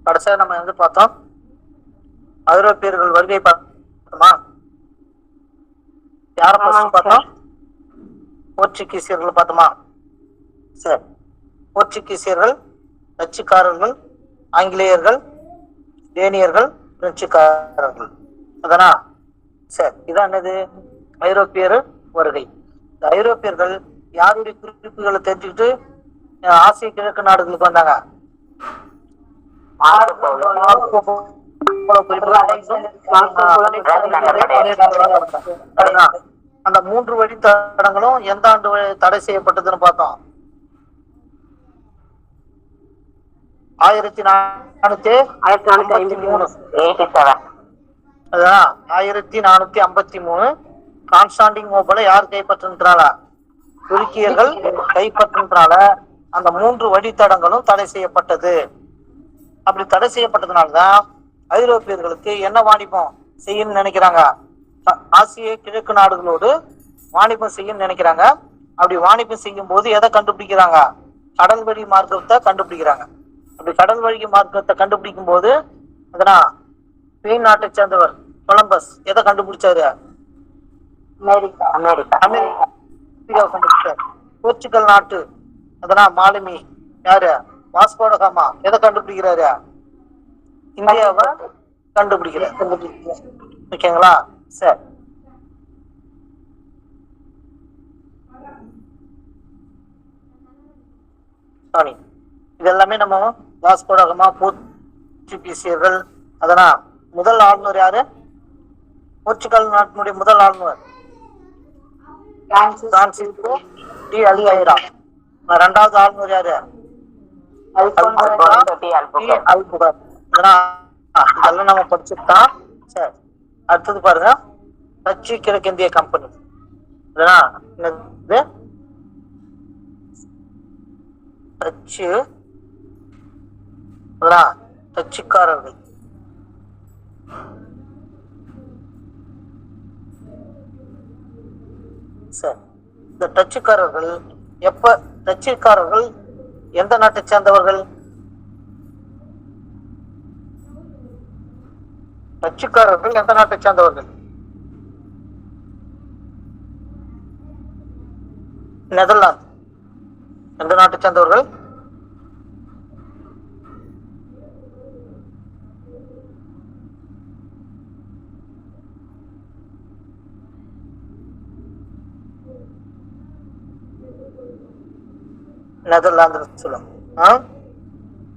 கடைசியா நம்ம வந்து பார்த்தோம், ஐரோப்பியர்கள் வருகை பார்த்தோமா? யார பார்த்தோம்? போர்ச்சுகீசியர்கள் பார்த்தோமா? சரி, போர்ச்சுகீசியர்கள், டச்சுக்காரர்கள், ஆங்கிலேயர்கள், டேனியர்கள், பிரெஞ்சுக்காரர்கள். அதனா சரி, இதான் என்னது? ஐரோப்பியர் வருகை. இந்த ஐரோப்பியர்கள் யாருடைய குறிப்புகளை தெரிஞ்சுக்கிட்டு ஆசிய கிழக்கு நாடுகளுக்கு வந்தாங்க? அந்த 3 வழித்தடங்களும் எந்த ஆண்டு தடை செய்யப்பட்டதுன்னு பார்த்தோம்? 1453. கான்ஸ்டாண்டினோபிளை யார் கைப்பற்றினால? துருக்கியர்கள் கைப்பற்றினால அந்த 3 வழித்தடங்களும் தடை செய்யப்பட்டது. அப்படி தடை செய்யப்பட்டதுனாலதான் ஐரோப்பியர்களுக்கு என்ன வாணிபம் செய்யணும்னு நினைக்கிறாங்க? ஆசிய கிழக்கு நாடுகளோடு வாணிபம் செய்யணும்னு நினைக்கிறாங்க. அப்படி வாணிபம் செய்யும் போது எதை கண்டுபிடிக்கிறாங்க? கடல் வழி மார்க்கத்தை கண்டுபிடிக்கிறாங்க. அப்படி கடல் வழி மார்க்கத்தை கண்டுபிடிக்கும் போது அதனா ஸ்பெயின் நாட்டை சேர்ந்தவர் கொலம்பஸ் எதை கண்டுபிடிச்சாரு? அமெரிக்கா கண்டுபிடிச்சாரு. போர்ச்சுகல் நாட்டு அதனா மாலுமி யாரு? வாஸ்கோ ட காமா எதை கண்டுபிடிக்கிறாரு? இந்தியாவை கண்டுபிடிக்கிறார். ஓகேங்களா? சரி, இதெல்லாமே நம்ம வாஸ்கோ ட காமா, போர்ச்சுகீசியர்கள். அதனா முதல் ஆளுநர் யாரு? போர்ச்சுகல் நாட்டினுடைய முதல் ஆளுநர் பிரான்சிஸ்கோ டி அல்வைரா. 2வது ஆளுநர் யாரு? இதெல்லாம் நம்ம படிச்சுட்டான். சரி, அடுத்தது பாருங்க, டச்சு கிழக்கிந்திய கம்பெனி. டச்சுக்காரர்கள். சரி, இந்த டச்சுக்காரர்கள் டச்சுக்காரர்கள் எந்த நாட்டை சேர்ந்தவர்கள்? டச்சுக்காரர்கள் எந்த நாட்டை சேர்ந்தவர்கள்? நெதர்லாந்து. எந்த நாட்டை சேர்ந்தவர்கள்? நெதர்லாந்து சொல்லுங்க.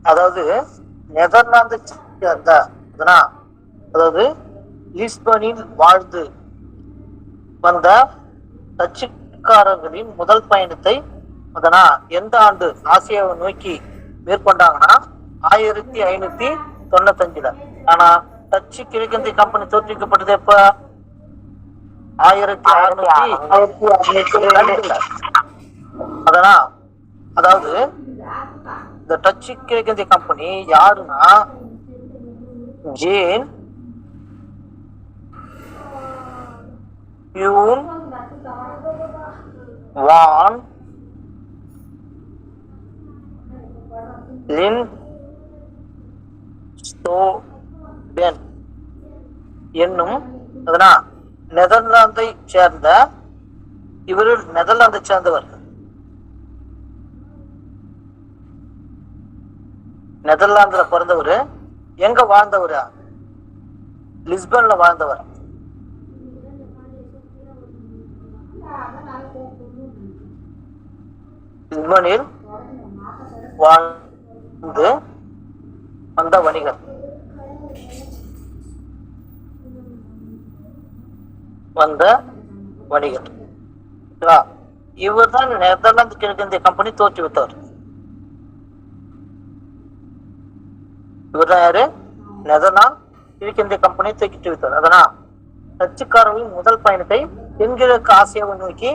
அதாவது நெதர்லாந்து அதாவது லிஸ்பனில் வாழ்ந்து வந்த டச்சுக்காரர்களின் முதல் பயணத்தை எந்த ஆண்டு ஆசியாவை நோக்கி மேற்கொண்டாங்கன்னா 1595. ஆனா டச்சு கிழக்கிந்திய கம்பெனி தோற்றுவிக்கப்பட்டது எப்ப? 1602. அதாவது இந்த டச்சு கிழக்கிந்திய கம்பெனி யாருன்னா ஜேன் யூன் வான் லின் ஸ்டோபென் என்னும் நெதர்லாந்தை சேர்ந்த இவர் நெதர்லாந்தை சேர்ந்தவர். நெதர்லாந்துல பிறந்தவர். எங்க வாழ்ந்தவர்? லிஸ்பன்ல வாழ்ந்தவர். லிஸ்பனில் வாழ்ந்து வந்த வணிகர். இவர் தான் நெதர்லாந்து கிழக்கிந்திய கம்பெனி தோற்றுவித்தவர். இவர் தான் யாரு? நெதர்லாந்து கிழக்கிந்திய கம்பெனி தோற்றுவித்தவர். அதனால் டச்சுக்காரர்களின் முதல் பயணத்தை தென்கிழக்கு ஆசியாவை நோக்கி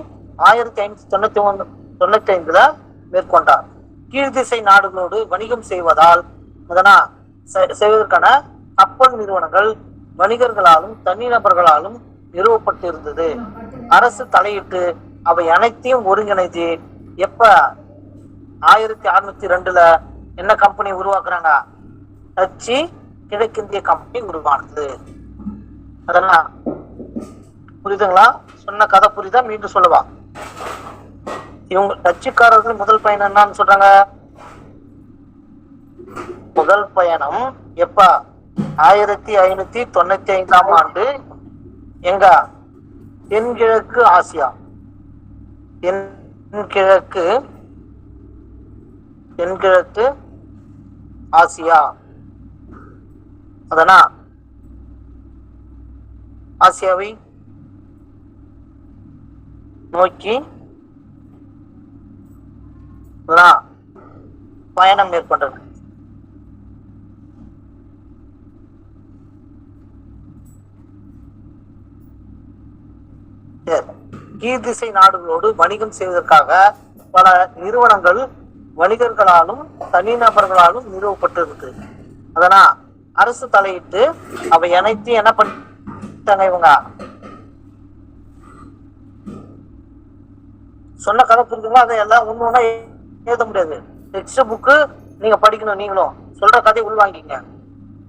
1595 மேற்கொண்டார். கீழ்திசை நாடுகளோடு வணிகம் செய்வதற்கான கப்பல் நிறுவனங்கள் வணிகர்களாலும் தனிநபர்களாலும் நிறுவப்பட்டிருந்தது. அரசு தலையிட்டு அவை அனைத்தையும் ஒருங்கிணைத்து எப்ப 1602 என்ன கம்பெனி உருவாக்குறாங்க? டச்சு கிழக்கிந்திய கம்பெனி உருவானது. அதெல்லாம் புரியுதுங்களா? சொன்ன கதை புரியுதா? மீண்டும் சொல்லவா? இவங்க டச்சுக்காரர்கள் முதல் பயணம் என்னன்னு சொல்றாங்க? முதல் பயணம் எப்ப? 1595ஆம் ஆண்டு. எங்க? தென்கிழக்கு ஆசியா. தென்கிழக்கு ஆசியா. அதனா ஆசியாவை நோக்கி பயணம் மேற்கொண்டது. கீழ்திசை நாடுகளோடு வணிகம் செய்வதற்காக பல நிறுவனங்கள் வணிகர்களாலும் தனிநபர்களாலும் நிறுவப்பட்டிருக்கு. அதனா அரசு தலையிட்டு அவை அனைத்தையும் என்ன பண்ணிட்டாங்க? இவங்க சொன்ன கதை புரிஞ்சுங்களா? அதை எல்லாம் ஒண்ணு ஒண்ணா எழுத முடியாது. டெக்ஸ்ட் புக்கு நீங்க படிக்கணும். நீங்களும் சொல்ற கதையை உள்வாங்கிங்க.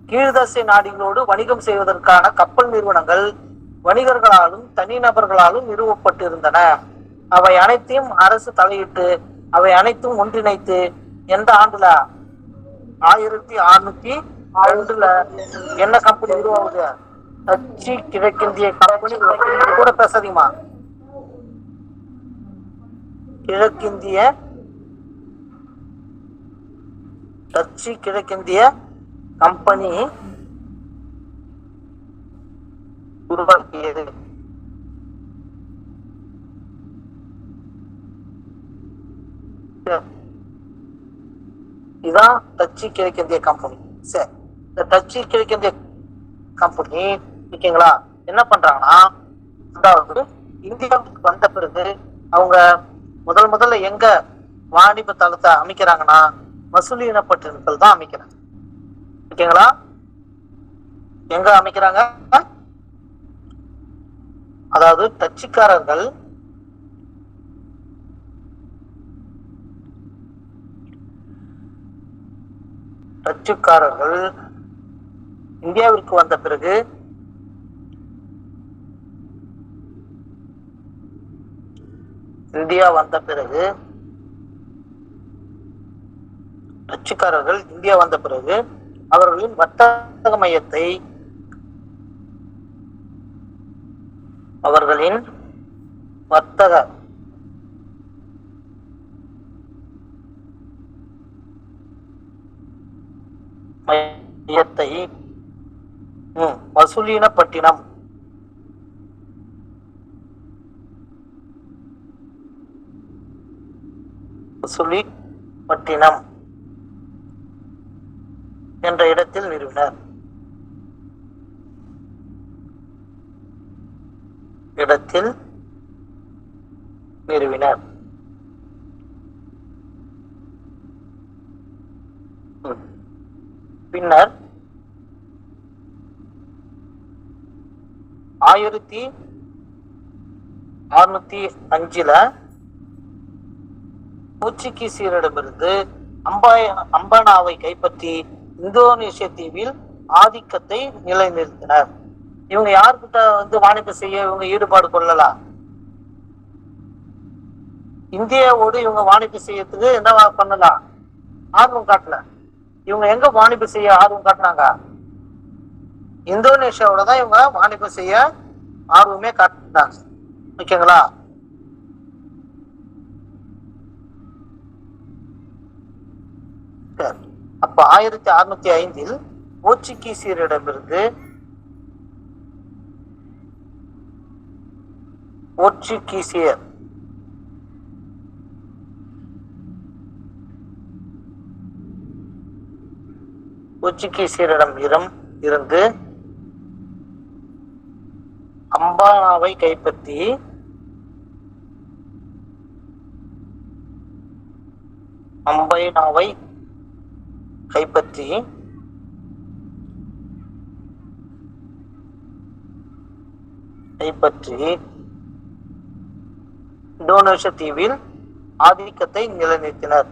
கீழ்திசை நாடுகளோடு வணிகம் செய்வதற்கான கப்பல் நிறுவனங்கள் வணிகர்களாலும் தனிநபர்களாலும் நிறுவப்பட்டிருந்தன. அவை அனைத்தையும் அரசு தலையிட்டு அவை அனைத்தும் ஒன்றிணைத்து எந்த ஆண்டுல? 1602 என்ன கம்பெனி உருவாகுது? டச்சு கிழக்கிந்திய கம்பெனி. கூட பேசாதீமா. டச்சு கிழக்கிந்திய கம்பெனி உருவாக்கியது. இதான் டச்சு கிழக்கிந்திய கம்பெனி. சரி, இந்த டச்சு கிழக்கிந்திய கம்பெனி ஓகேங்களா என்ன பண்றாங்கன்னா, அதாவது இந்தியாவுக்கு வந்த பிறகு அவங்க முதல்ல எங்க வாணிப தளத்தை அமைக்கிறாங்கன்னா மசூலியினப்பட்டினத்தில் தான் அமைக்கிறாங்க. ஓகேங்களா? எங்க அமைக்கிறாங்க? அதாவது டச்சுக்காரர்கள் இந்தியாவிற்கு வந்த பிறகு டச்சுக்காரர்கள் இந்தியா வந்த பிறகு அவர்களின் வர்த்தக மையத்தை மசூலியினப்பட்டினம் என்ற இடத்தில் நிறுவினர். பின்னர் 1605 போர்ச்சுகீசியரிடமிருந்து அம்பானாவை கைப்பற்றி இந்தோனேசிய தீவில் ஆதிக்கத்தை நிலைநிறுத்தினர். இவங்க யாருக்கிட்ட வாணிபம் செய்ய இவங்க ஈடுபாடு கொள்ளலாம்? இந்தியாவோடு இவங்க வாணிபம் செய்யறதுக்கு என்ன பண்ணலாம்? ஆர்வம் காட்டல. இவங்க எங்க வாணிபம் செய்ய ஆர்வம் காட்டினாங்க? இந்தோனேஷியாவோட தான் இவங்க வாணிபம் செய்ய ஆர்வமே காட்டினாங்க. ஓகேங்களா? அப்ப 1605 போர்ச்சுகீசியரிடமிருந்து இருந்து அம்பானாவை கைப்பற்றி இந்தோனேசிய தீவில் ஆதிக்கத்தை நிலைநிறுத்தினர்.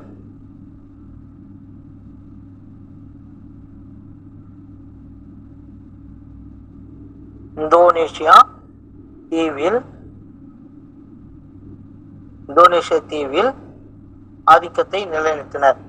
இந்தோனேஷியா தீவில் ஆதிக்கத்தை நிலைநிறுத்தினர்.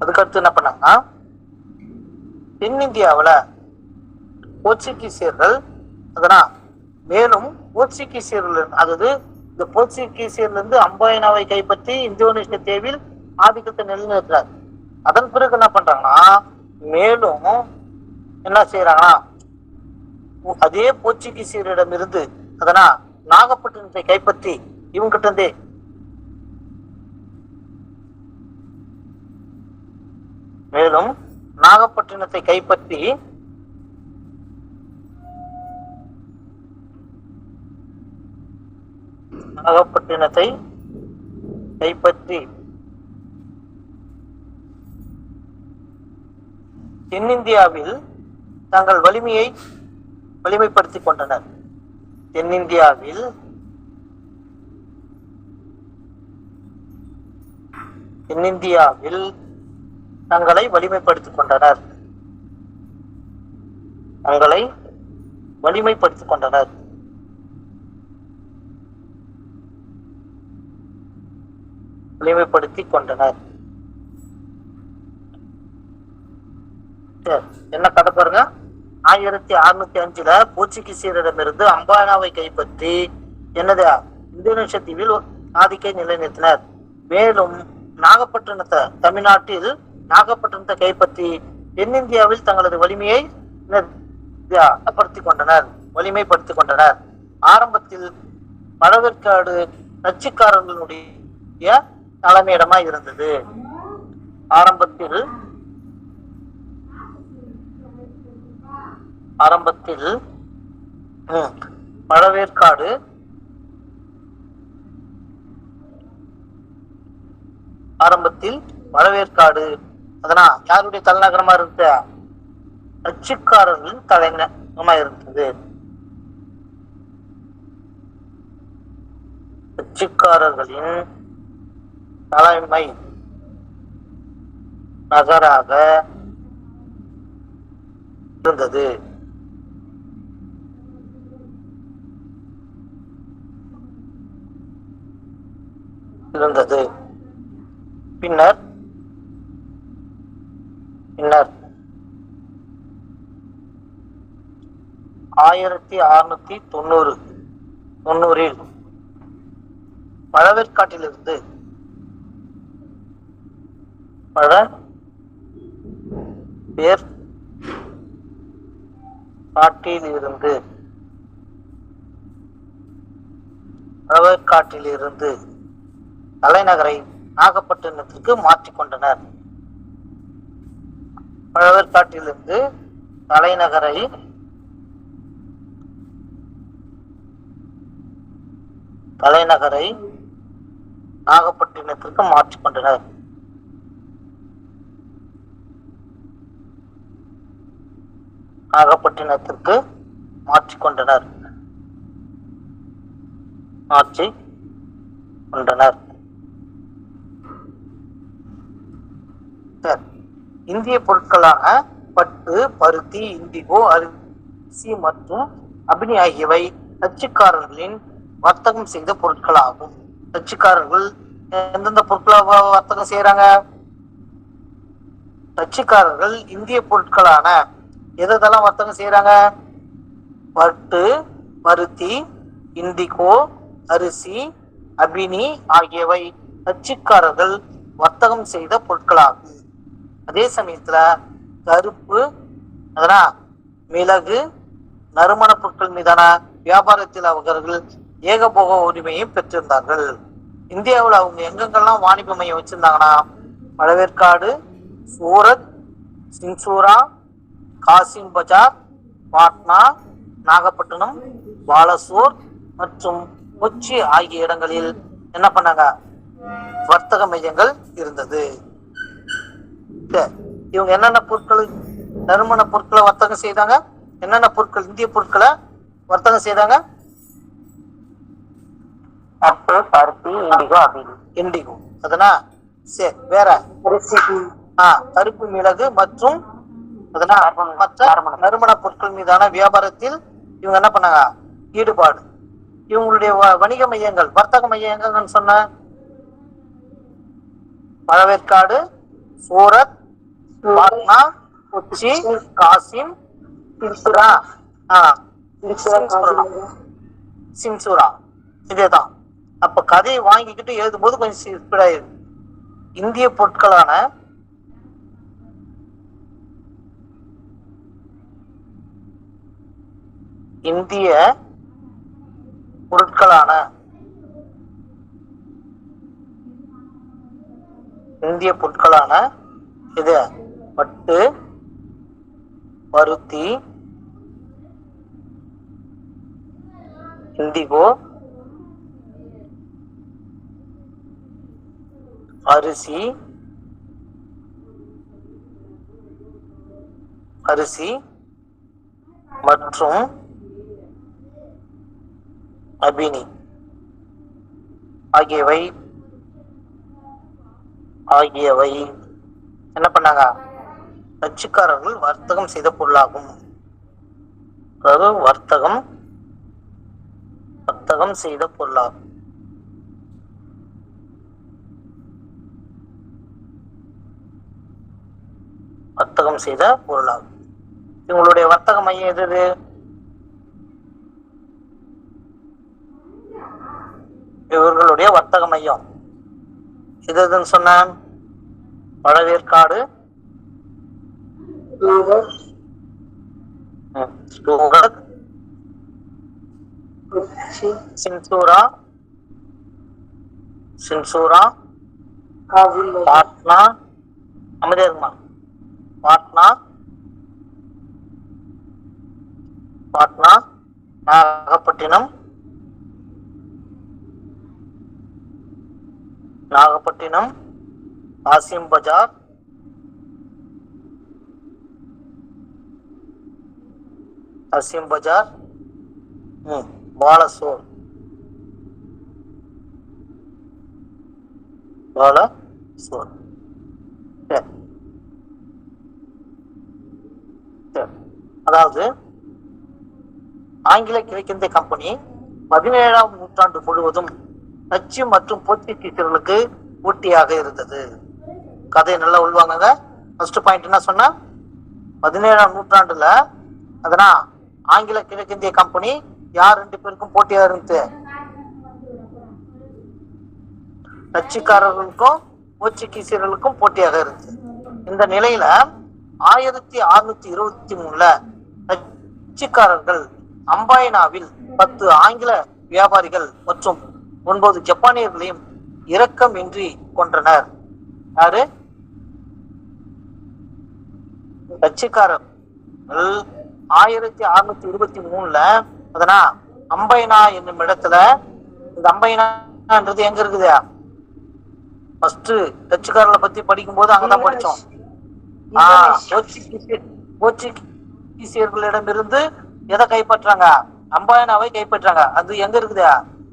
அதுக்கடுத்து என்ன பண்ணாங்கன்னா, தென்னிந்தியாவில் போர்ச்சுகீசியர்கள் மேலும் போர்ச்சுகீசியர்கள் அதாவது இந்த போர்ச்சுகீசியர்ல இருந்து அம்பாயினாவை கைப்பற்றி இந்தோனேஷிய தீவில் ஆதிக்கத்தை நிலைநிறுத்தினார். அதன் பிறகு என்ன பண்றாங்கன்னா, மேலும் என்ன செய்யறாங்கன்னா, அதே போர்ச்சுகீசியரிடம் இருந்து நாகப்பட்டினத்தை கைப்பற்றி இவங்கிட்ட இருந்தே மேலும் நாகப்பட்டினத்தை கைப்பற்றி தென்னிந்தியாவில் தங்கள் வலிமைப்படுத்திக் கொண்டனர். தென்னிந்தியாவில் தங்களை வலிமைப்படுத்திக் கொண்டனர். என்ன கதை பாருங்க. 1605 போர்ச்சுகீசியரிடமிருந்து அம்பானாவை கைப்பற்றி இந்தோனேஷிய தீவில் ஆதிக்கத்தை நிலைநிறுத்தினர். மேலும் தமிழ்நாட்டில் நாகப்பட்டினத்தை கைப்பற்றி தென்னிந்தியாவில் தங்களது வலிமைப்படுத்திக் கொண்டனர். ஆரம்பத்தில் பழவேற்காடு டச்சுக்காரர்களுடைய தலைமையிடமா இருந்தது. ஆரம்பத்தில் பழவேற்காடு யாருடைய தலைநகரமா இருந்த டச்சுக்காரர்களின் தலைநகரமா இருந்தது. டச்சுக்காரர்களின் தலைமை நகராக இருந்தது. பின்னர் 1690 பழவேற்காட்டிலிருந்து தலைநகரை நாகப்பட்டினத்திற்கு மாற்றிக்கொண்டனர். பழவேற்காட்டிலிருந்து தலைநகரை நாகப்பட்டினத்திற்கு மாற்றிக்கொண்டனர். இந்திய பொருட்களான பட்டு, பருத்தி, இண்டிகோ, அரிசி மற்றும் அபினி ஆகியவை டச்சுக்காரர்களின் வர்த்தகம் செய்த பொருட்களாகும். டச்சுக்காரர்கள் எந்தெந்த பொருட்களை வர்த்தகம் செய்யறாங்க? டச்சுக்காரர்கள் இந்திய பொருட்களான எதெல்லாம் வர்த்தகம் செய்யறாங்க? பட்டு, பருத்தி, இண்டிகோ, அரிசி, அபினி ஆகியவை டச்சுக்காரர்கள் வர்த்தகம் செய்த பொருட்களாகும். அதே சமயத்துல கருப்பு, மிளகு, நறுமண பொருட்கள் மீதான வியாபாரத்தில் அவர்கள் ஏகபோக உரிமையும் பெற்றிருந்தார்கள். இந்தியாவில் அவங்க எங்கெங்கெல்லாம் வாணிப மையம் வச்சிருந்தாங்கன்னா, பழவேற்காடு, சூரத், சின்சூரா, காசிம் பஜார், பாட்னா, நாகப்பட்டினம், பாலசோர் மற்றும் கொச்சி ஆகிய இடங்களில் என்ன பண்ணாங்க? வர்த்தக மையங்கள் இருந்தது. இவங்க என்னென்ன பொருட்கள், நறுமண பொருட்களை வர்த்தகம் செய்தாங்க? என்னென்ன பொருட்கள், இந்திய பொருட்களை வர்த்தகம் செய்தாங்க? பருத்தி, இண்டிகோ, அபினி. இண்டிகோ, அதனா சரி. வேற கருப்பு மிளகு மற்றும் மற்ற நறுமண பொருட்கள் மீதான வியாபாரத்தில் இவங்க என்ன பண்ணாங்க? ஈடுபாடு. இவங்களுடைய வணிக மையங்கள், வர்த்தக மையங்கள் சொன்ன பழவேற்காடு, சூரத், பாட்னா, கொச்சி, காசிம், சிம்சுரா. இதேதான். அப்ப கதையை வாங்கிக்கிட்டு எழுதும் போது கொஞ்சம் ஸ்பீடாயிருக்கு. இந்திய பொருட்களான இந்திய பொருட்களான இது பட்டு, பருத்தி, இண்டிகோ, அரிசி மற்றும் அபினி ஆகியவை என்ன பண்ணாங்க? டச்சுக்காரர்கள் வர்த்தகம் செய்த பொருளாகும். அதாவது வர்த்தகம் செய்த பொருளாகும். இவங்களுடைய வர்த்தக மையம் எது? இவர்களுடைய வர்த்தக மையம் எதுன்னு சொன்ன பழவேற்காடு, சிம்சூரா, பாட்னா, நாகப்பட்டினம், காசிம் பஜார், பாலசோர். அதாவது ஆங்கில கிழக்கிந்திய கம்பெனி 17ஆம் நூற்றாண்டு முழுவதும் டச்சு மற்றும் போர்ச்சுகீசியர்களுக்கு போட்டியாக இருந்தது. கதையை நல்லா உள்வாங்க. ஃபர்ஸ்ட் பாயிண்ட் என்ன சொன்னா, 17ஆம் நூற்றாண்டுல அதனா ஆங்கில கிழக்கிந்திய கம்பெனி யார் 2 பேருக்கும் போட்டியா இருந்துச்சு? டச்சுக்காரர்களுக்கும் போர்ச்சுகீசியர்களுக்கும் போட்டியாக இருந்துச்சு. இந்த நிலையில 1623ல டச்சுக்காரர்கள் அம்பாயினாவில் 10 ஆங்கில வியாபாரிகள் மற்றும் 9 ஜப்பானியர்களையும் இரக்கமின்றி கொன்றனர். யாரு? டச்சுக்காரர்கள் 1623ல அதனா அம்பைனா என்னும் இடத்துல, இந்த அம்பைனான்றது எங்க இருக்குது? ஃபர்ஸ்ட் டச்சுக்காரர்களை பத்தி படிக்கும் போது அங்கதான் படிச்சோம். போர்ச்சுகீசியர்களிடமிருந்து எதை கைப்பற்றாங்க? அம்பாயனாவை கைப்பற்றாங்க. அது எங்க இருக்குது?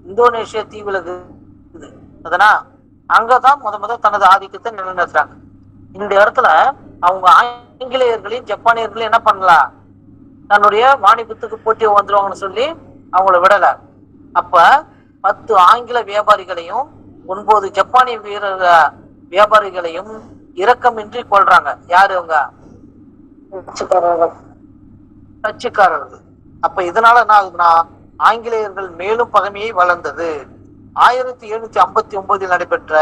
இந்தோனேஷியா தீவுல இருக்குது. அதனா அங்கதான் முத தனது ஆதிக்கத்தை நிலைநிறுத்துறாங்க. இந்த இடத்துல அவங்க ஆங்கிலேயர்களையும் ஜப்பானியர்களையும் என்ன பண்ணலாம்? தன்னுடைய வாணிபத்துக்கு போட்டியை வந்துருவாங்கன்னு சொல்லி அவங்கள விடல. அப்ப 10 ஆங்கில வியாபாரிகளையும் 9 ஜப்பானிய வியாபாரிகளையும் இரக்கமின்றி கொள்றாங்க. யாரு? அவங்க டச்சுக்காரர்கள். அப்ப இதனால என்ன ஆகுதுன்னா, ஆங்கிலேயர்கள் மேலும் பகைமையை வளர்ந்தது. 1759 நடைபெற்ற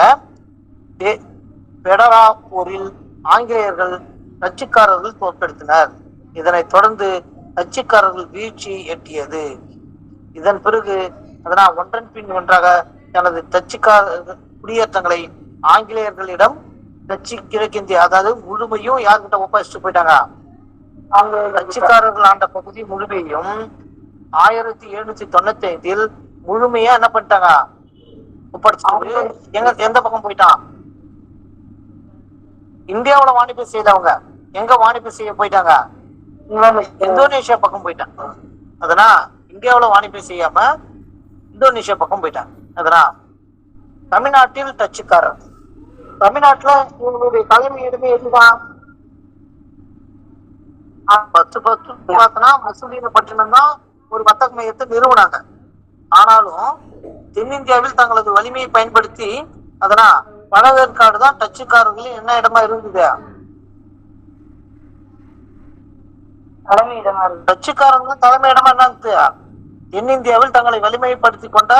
பெடரா போரில் ஆங்கிலேயர்கள் டச்சுக்காரர்கள் தோற்கடித்தனர். இதனைத் தொடர்ந்து டச்சுக்காரர்கள் வீழ்ச்சி எட்டியது. இதன் பிறகு அதனா ஒன்றன் பின் ஒன்றாக தனது டச்சுக்கார குடியேற்றங்களை ஆங்கிலேயர்களிடம் டச்சு கிழக்கிந்திய, அதாவது முழுமையும் யார்கிட்ட ஒப்படைச்சிட்டு போயிட்டாங்க? அவங்க டச்சுக்காரர்கள் ஆண்ட பகுதி முழுமையும் 1795 முழுமையா என்ன பண்ணிட்டாங்க? ஒப்படைச்சிட்டு எந்த பக்கம் போயிட்டான்? இந்தியாவுல வாணிபு செய்தவங்க எங்க வாணிபு செய்ய போயிட்டாங்க? இந்தோனேஷியா பக்கம் போயிட்டான். அதனா இந்தியாவுல வாணிபு செய்யாம இந்தோனேஷியா பக்கம் போயிட்டான். அதனா தமிழ்நாட்டில் டச்சுக்காரர். தமிழ்நாட்டுல இவங்களுடைய தலைமை இடமே எதுதான்? 10 பார்த்தனா மசூலியப்பட்டினம் தான் ஒரு வர்த்தக மையத்தை நிறுவனாங்க. ஆனாலும் தென்னிந்தியாவில் தங்களது வலிமையை பயன்படுத்தி அதனா பழவேற்காடு தான் டச்சுக்காரர்கள் என்ன இடமா இருந்தது? தலைமை இடமா இருந்தது. டச்சுக்காரங்க தலைமை இடமா என்ன இருந்தது? தென்னிந்தியாவில் தங்களை வலிமைப்படுத்தி கொண்ட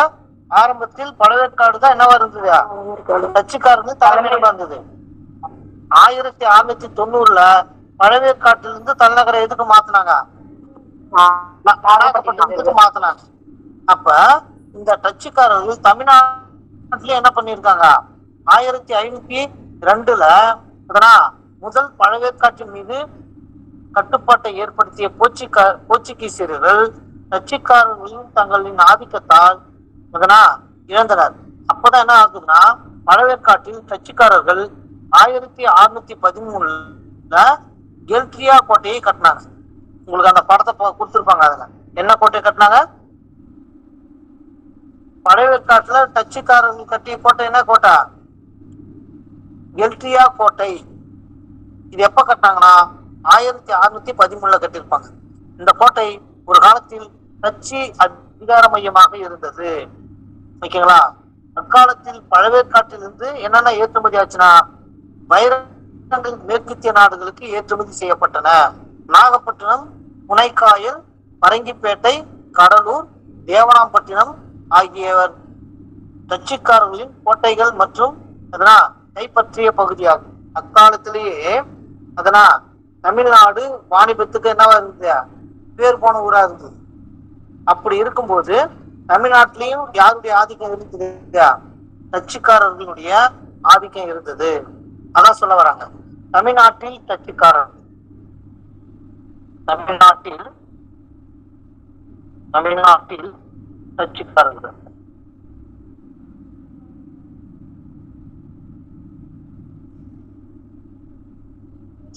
ஆரம்பத்தில் பழவேற்காடு தான் என்னவா இருந்தது? டச்சுக்காரங்க தலைமையிடமா இருந்தது. 1690 பழவேற்காட்டிலிருந்து தலைநகரை எதுக்கு மாத்தினாங்க? நாகப்பட்டினத்துக்கு மாத்தினாங்க. அப்ப இந்த டச்சுக்காரர்கள் தமிழ்நாட்டில என்ன பண்ணிருக்காங்க? 1502 அதனா முதல் பழவேற்காட்டின் மீது கட்டுப்பாட்டை ஏற்படுத்திய போர்ச்சுகீசியர்கள் டச்சுக்காரர்களும் தங்களின் ஆதிக்கத்தால் அதனா இழந்தனர். அப்பதான் என்ன ஆகுதுன்னா பழவேற்காட்டில் டச்சுக்காரர்கள் 1613 கெல்ட்ரியா கோட்டையை கட்டினாங்க. உங்களுக்கு அந்த படத்தை கொடுத்துருப்பாங்க. அதுல என்ன கோட்டையை கட்டினாங்க? பழவேற்காட்டுல டச்சுக்காரர்கள் கட்டிய கோட்டை என்ன கோட்டை? கெல்ட்ரியா கோட்டை. இது எப்ப கட்டினாங்கன்னா 1613 கட்டியிருப்பாங்க. இந்த கோட்டை ஒரு காலத்தில் டச்சு அதிகார மையமாக இருந்தது. ஓகேங்களா? அக்காலத்தில் பழவேற்காட்டிலிருந்து என்னென்ன ஏற்றுமதி ஆச்சுன்னா வைரங்கள் மேற்கத்திய நாடுகளுக்கு ஏற்றுமதி செய்யப்பட்டன. நாகப்பட்டினம், புனைக்காயல், பரங்கிப்பேட்டை, கடலூர், தேவனாம்பட்டினம் ஆகியவர் டச்சுக்காரர்களின் கோட்டைகள் மற்றும் அதனா கைப்பற்றிய பகுதியாகும். அக்காலத்திலேயே அதனா தமிழ்நாடு வாணிபத்துக்கு என்னவா இருந்தது? பேர் போன ஊரா இருந்தது. அப்படி இருக்கும்போது தமிழ்நாட்டிலையும் யாருடைய ஆதிக்கம் இருந்தது? டச்சுக்காரர்களுடைய ஆதிக்கம் இருந்தது. அதான் சொல்ல வராங்க. தமிழ்நாட்டில் டச்சுக்காரர் தமிழ்நாட்டில் டச்சுக்காரர்கள்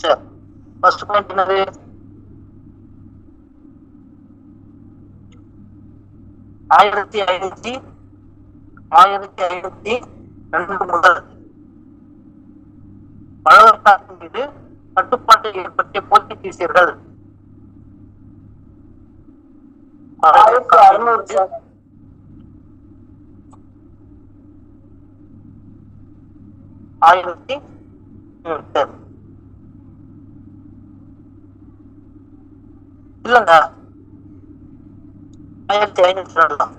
சரி. ஃபர்ஸ்ட் பாயிண்ட் என்னது? ஆயிரத்தி ஐநூத்தி 1502 முதல் பழவேற்காட்டின் மீது கட்டுப்பாட்டை ஏற்படுத்திய போர்ச்சுகீசியர்கள் 1600 இல்லங்க 1502 தான்.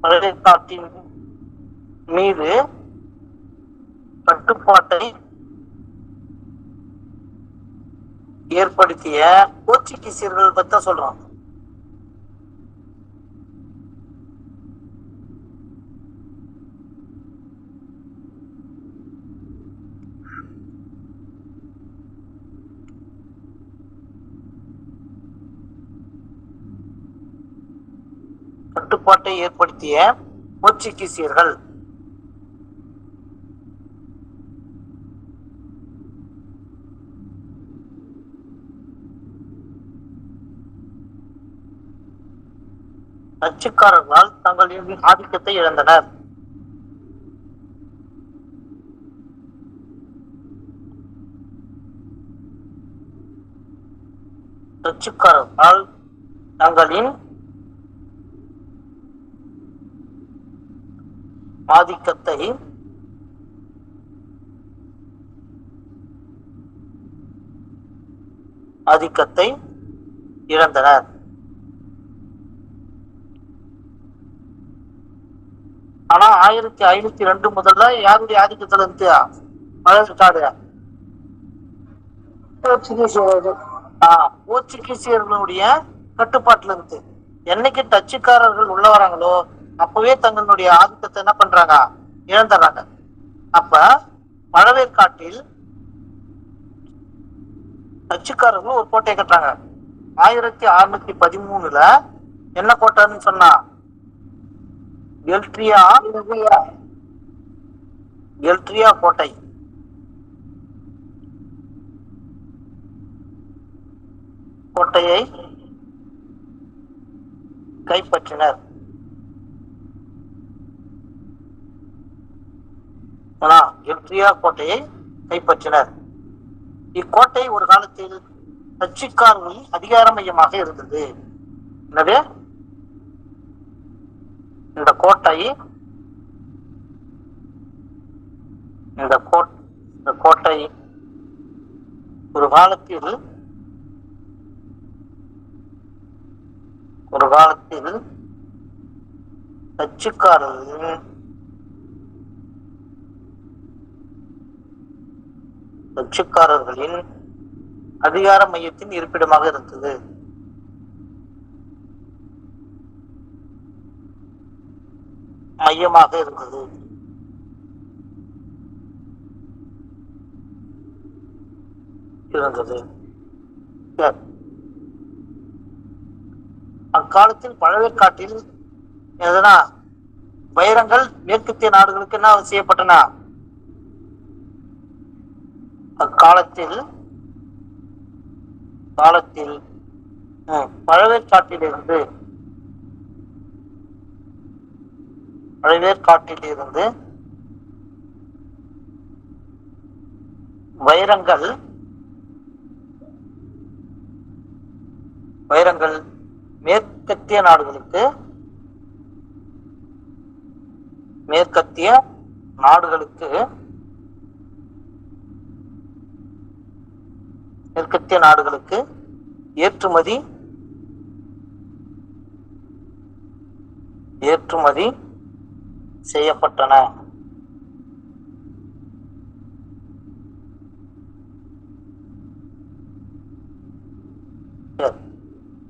பழவேற்காட்டின் மீது கட்டுப்பாட்டை ஏற்படுத்திய போர்ச்சுகீசியர்கள் பத்தி சொல்றோம். கட்டுப்பாட்டை ஏற்படுத்திய போர்ச்சுகீசியர்கள் டச்சுக்காரர்களால் தங்களின் ஆதிக்கத்தை இழந்தனர். டச்சுக்காரர்களால் தங்களின் ஆதிக்கத்தை இழந்தனர். ஆனா 1502 முதல்ல யாருடைய ஆதிக்கத்துல இருந்து பழவேற்காடு? போர்ச்சுகீசியர்களுடைய கட்டுப்பாட்டுல இருந்து. என்னைக்கு டச்சுக்காரர்கள் உள்ள வராங்களோ அப்பவே தங்களுடைய ஆதிக்கத்தை என்ன பண்றாங்க? இழந்துடுறாங்க. அப்ப பழவேற்காட்டில் டச்சுக்காரர்கள் ஒரு கோட்டையை கட்டுறாங்க. 1613 என்ன கோட்டைன்னு சொன்னா? எல்ட்ரியா கோட்டை. கோட்டையை கைப்பற்றினர். எல்ட்ரியா கோட்டையை கைப்பற்றினர். இக்கோட்டை ஒரு காலத்தில் டச்சுக்காரர்களின் அதிகார மையமாக இருந்தது. எனவே இந்த கோட்டை ஒரு காலத்தில் டச்சுக்காரர்களின் அதிகார மையத்தின் இருப்பிடமாக இருந்தது. அக்காலத்தில் பழவேற்காட்டில் எதனா வைரங்கள் மேற்கத்திய நாடுகளுக்கு என்ன செய்யப்பட்டன? அக்காலத்தில் பழவேற்காட்டிலிருந்து வைரங்கள் மேற்கத்திய நாடுகளுக்கு ஏற்றுமதி செய்யப்பட்டன.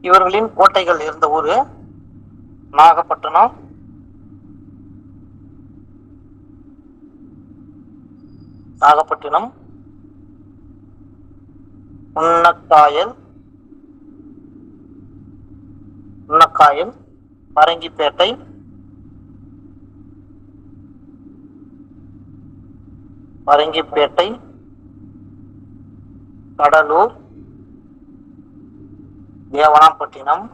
இவர்களின் கோட்டைகள் இருந்த ஊரு நாகப்பட்டினம், உன்னக்காயல், பரங்கிப்பேட்டை, கடலூர், தேவனாம்பட்டினம்,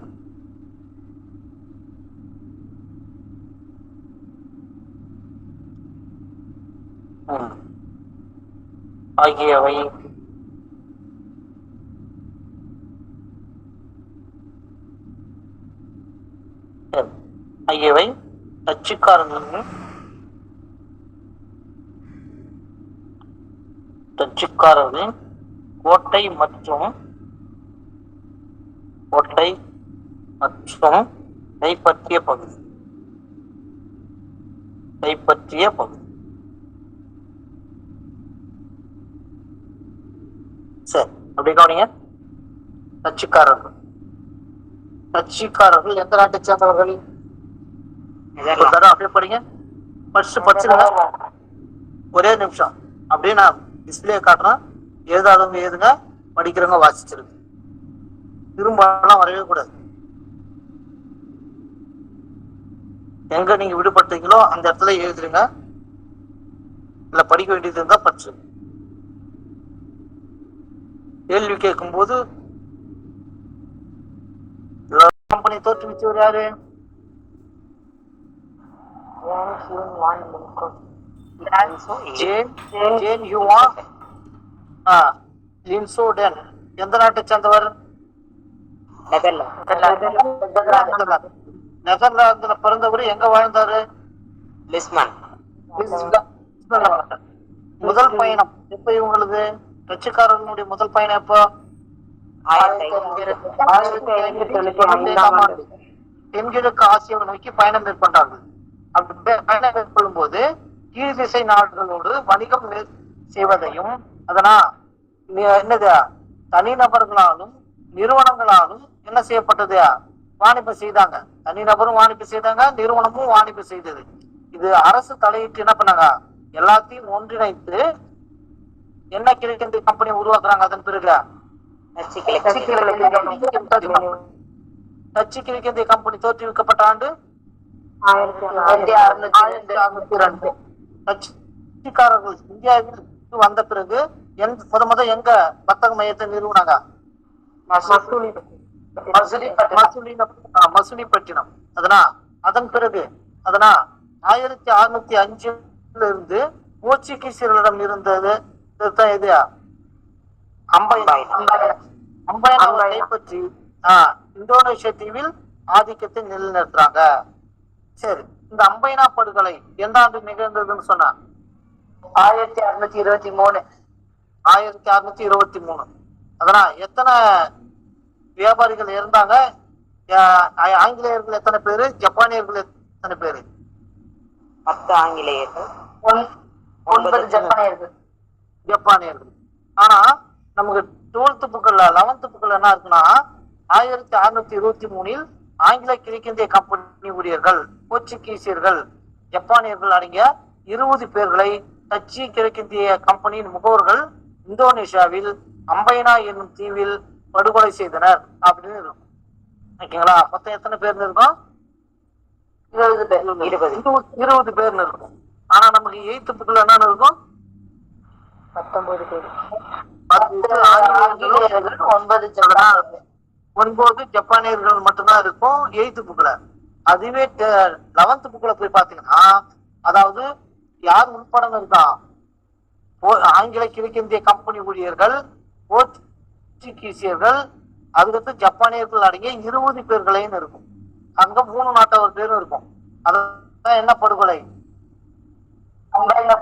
ஆகியவை டச்சுக்காரர்களின் கோட்டை மற்றும் கைப்பற்றிய பகுதி. சரி, அப்படி கவனிங்க. டச்சுக்காரர்கள் எந்த நாட்டை சேர்ந்தவர்கள்? அப்படியே படிங்க. ஒரே நிமிஷம் அப்படியே நான் டிஸ்பிளே காட்டுறேன். எழுதாதவங்க எழுதுங்க, படிக்கிறவங்க வாசிச்சிருக்கு. திரும்பலாம் வரவே கூடாது. எங்க நீங்க விடுபட்டீங்களோ அந்த இடத்துல எழுதுருங்க. இல்ல படிக்க வேண்டியது இருந்தா படிச்சு. கேள்வி கேட்கும் போது கம்பெனி தோற்றுவிச்சவர் யாரு? லின்சோடன் எந்த நாட்டை சேர்ந்தவர்? நெதர்லாந்துல பிறந்தவர். எங்க வாழ்ந்தாரு? முதல் பயணம் எப்ப இவங்களது? டச்சுக்காரர்களுடைய முதல் பயணம் எப்போ? 1595 தென்கிழக்கு ஆசியாவை நோக்கி பயணம் மேற்கொண்டார்கள். அப்படி பயணம் மேற்கொள்ளும் போது கீழ் திசை நாடுகளோடு வணிகம் செய்வதையும், அதனா என்னது தனிநபர்களாலும் நிறுவனங்களாலும் என்ன செய்யப்பட்டது? வாணிபம் செய்தாங்க. தனிநபரும் வாணிபம் செய்தாங்க, நிறுவனமும் வாணிபம் செய்தது. இது அரசு தலையிட்டு என்ன பண்ணாங்க? எல்லாத்தையும் ஒன்றிணைத்து என்ன கிழக்கிந்திய கம்பெனி உருவாக்குறாங்க. அதன் பிறகு டச்சு கிழக்கிந்திய கம்பெனி தோற்றுவிக்கப்பட்ட ஆண்டு 1602. டச்சுக்காரர்கள் இந்தியாவிற்கு வந்த பிறகு முத எங்க வர்த்தக மையத்தை நிறுவனாங்க? மசுலிப்பட்டினம். அதன் பிறகு 1605 இருந்து போர்ச்சுகீசியர்களிடம் இருந்தது எது? அம்பைனாவை கைப்பற்றி இந்தோனேஷிய தீவில் ஆதிக்கத்தை நிலைநிறுத்துறாங்க. சரி, இந்த அம்பைனா படுகொலை எந்த ஆண்டு நிகழ்ந்ததுன்னு சொன்னா? 1623. 1623. எத்தனை வியாபாரிகள் இருந்தாங்க? ஆங்கிலேயர்கள் எத்தனை பேரு, ஜப்பானியர்கள் எத்தனை பேரு? 10 ஆங்கிலேயர்கள், 9 ஜப்பானியர்கள். ஆனா நமக்கு 12th புக்ல 11th புக்ல என்ன இருக்குன்னா 1623 ஆங்கில கிழக்கிந்திய கம்பெனி ஊழியர்கள், போர்ச்சுகீசியர்கள், ஜப்பானியர்கள் அடங்கிய 20 பேர்களை டச்சு கிழக்கிந்திய கம்பெனியின் முகவர்கள் இந்தோனேஷியாவில் அம்பைனா என்னும் தீவில் படுகொலை செய்தனர் அப்படின்னு இருக்கும். ஓகேங்களா? மொத்தம் எத்தனை பேர்னு இருக்கும்? 20 பேர்னு இருக்கும். ஆனா நமக்கு 8th புக்ல என்னன்னு இருக்கும்? 19 பேர். 9 ஜப்பானியர்கள் மட்டும்தான் இருக்கும் 8th புக்ல. அதுவே 11th புக்ல போய் பாத்தீங்கன்னா, அதாவது யார் உள்படம் இருக்கா? ஆங்கில கிழக்கிந்திய கம்பெனி ஊழியர்கள், போர்ச்சுகீசியர்கள், அதுக்கடுத்து ஜப்பானியர்கள் அடங்கிய 20 பேர்களையும் இருக்கும். அங்க 3 நாட்டவர் பேரும் இருக்கும். அதான் என்ன படுகொலை? அம்பைனா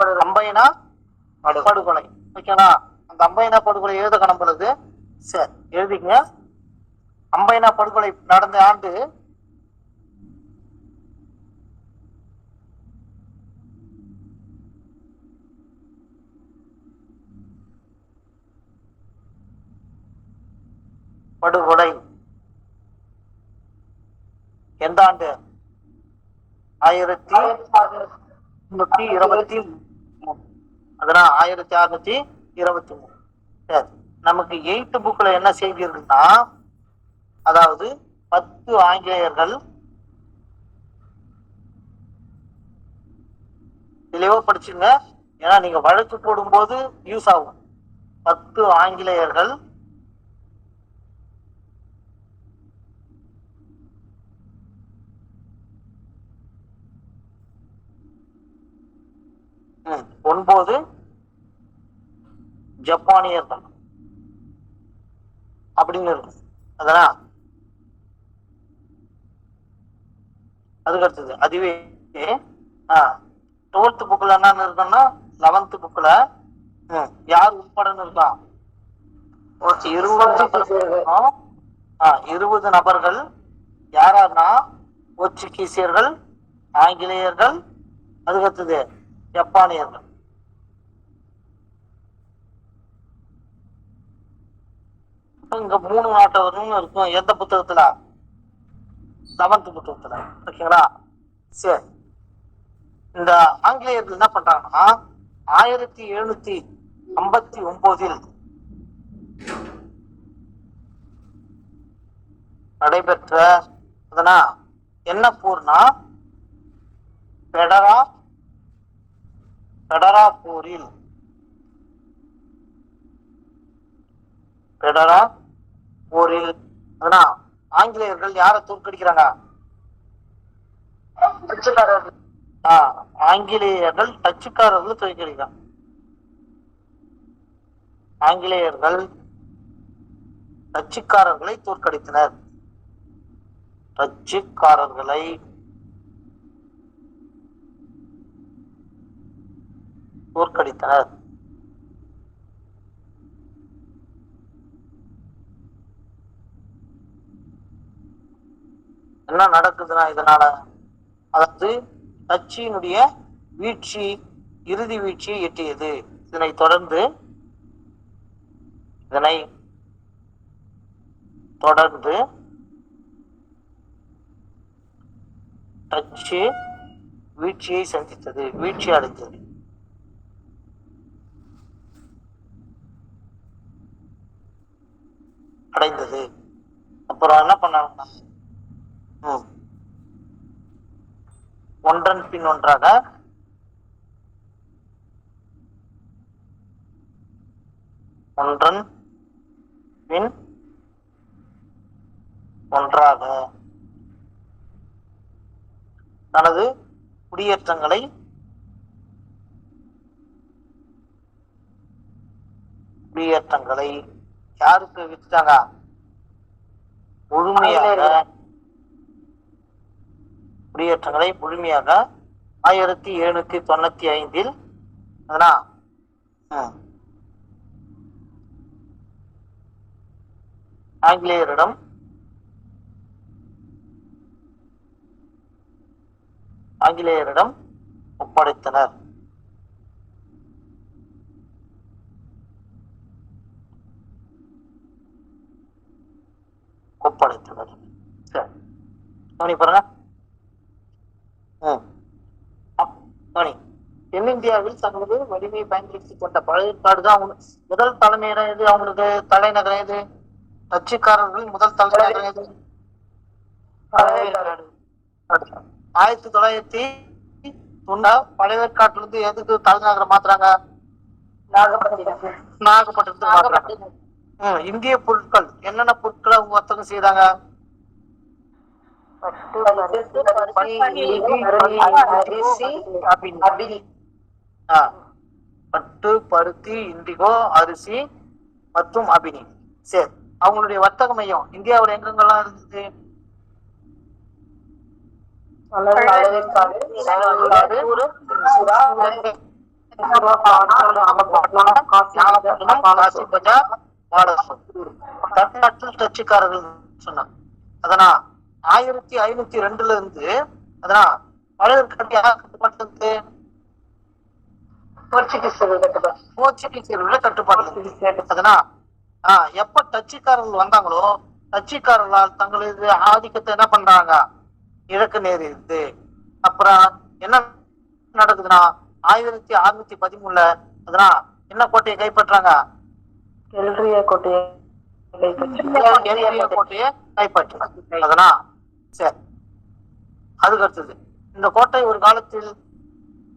படுகொலை. ஓகேங்களா? அந்த அம்பைனா படுகொலை எழுத கணம்புறது. சரி, எழுதிங்க. அம்பைனா படுகொலை நடந்த ஆண்டு படுகொலை எந்த ஆண்டு? 1623. 1623. சரி, நமக்கு 8th புக்ல என்ன செய்தி இருக்குன்னா, அதாவது 10 ஆங்கிலேயர்கள், தெளிவா படிச்சுங்க, ஏன்னா நீங்க வழக்கு போடும்போது யூஸ் ஆகும். 10 ஆங்கிலேயர்கள் ஒன்பது ஜப்பானியர்கள் அப்படின்னு இருக்கும். அதான் அதுக்கு அடுத்தது. அதுவே 12th புக்ல என்னன்னு இருக்குன்னா, 11th புக்ல யார் உட்படன்னு இருக்கா? 20 நபர்கள். யாராருன்னா போர்ச்சுகீசியர்கள், ஆங்கிலேயர்கள், அதுக்கு அடுத்தது ஜப்பானியர்கள். இங்க 3 நாட்டவரும் இருக்கும். எந்த புத்தகத்துல? 11th புத்தகத்துல. ஓகேங்களா? சரி, இந்த ஆங்கிலேயர்கள் என்ன பண்றாங்கன்னா 1759 நடைபெற்ற என்ன போர்னா பெடரா போரில் ஆங்கிலேயர்கள் யாரை தோற்கடிக்கிறாங்க? ஆங்கிலேயர்கள் டச்சுக்காரர்கள் தோற்கடிக்கிறாங்க. ஆங்கிலேயர்கள் டச்சுக்காரர்களை தோற்கடித்தனர். டச்சுக்காரர்களை தோற்கடித்தனர். என்ன நடக்குதுன்னா இதனால, அதாவது டச்சினுடைய வீழ்ச்சி, இறுதி வீழ்ச்சியை எட்டியது. இதனைத் தொடர்ந்து டச்சு வீழ்ச்சியை சந்தித்தது, வீழ்ச்சி அடைந்தது. அடைந்தது. அப்புறம் என்ன பண்ணாங்கன்னா ஒன்றன் பின் ஒன்றாக ஒன்றன் பின் ஒன்றாக தனது குடியேற்றங்களை யாருக்கு விட்டாங்க? குடியேற்றங்களை முழுமையாக 1795 ஆங்கிலேயரிடம் ஒப்படைத்தனர். சரி பாருங்க. தென்னிந்தியாவில் தங்களது வலிமையை பயன்படுத்திக் கொண்ட பழையற்காடு தான் முதல் தலைமையிடம் எது? அவங்களுக்கு தலைநகரம் எது? டச்சுக்காரர்களின் முதல் தலைநகரம் எது? 1990 பழையற்காட்டுல இருந்து எதுக்கு தலைநகரம் மாத்துறாங்க? நாகப்பட்டினத்துக்கு மாத்துறாங்க. இந்திய பொருட்கள் என்னென்ன பொருட்களை அவங்க வர்த்தகம் செய்தாங்க? பட்டு, பருத்தி, இண்டிகோ, அரிசி மற்றும் அபினி. சரி, அவங்களுடைய வர்த்தக மையம் இந்தியாவில் எங்கெங்கெல்லாம் இருந்தது? தமிழ்நாட்டில் டச்சுக்காரர்கள் சொன்னாங்க. அதனா 1502 இருந்து அதனா பழையற்காடு யார் கட்டுப்பாட்டு? போர்ச்சுகீசியர்கள் கட்டுப்பாடு. அதனா எப்ப டச்சுக்காரர்கள் வந்தாங்களோ டச்சுக்காரர்களால் தங்களது ஆதிக்கத்தை என்ன பண்றாங்க? இழக்க நேரிடுது. அப்புறம் என்ன நடக்குதுன்னா 1613 அதனா என்ன கோட்டையை கைப்பற்றாங்க? கோட்டையை கைப்பற்றாங்க. அதனா சரி, அதுக்கு அடுத்தது இந்த கோட்டை ஒரு காலத்தில்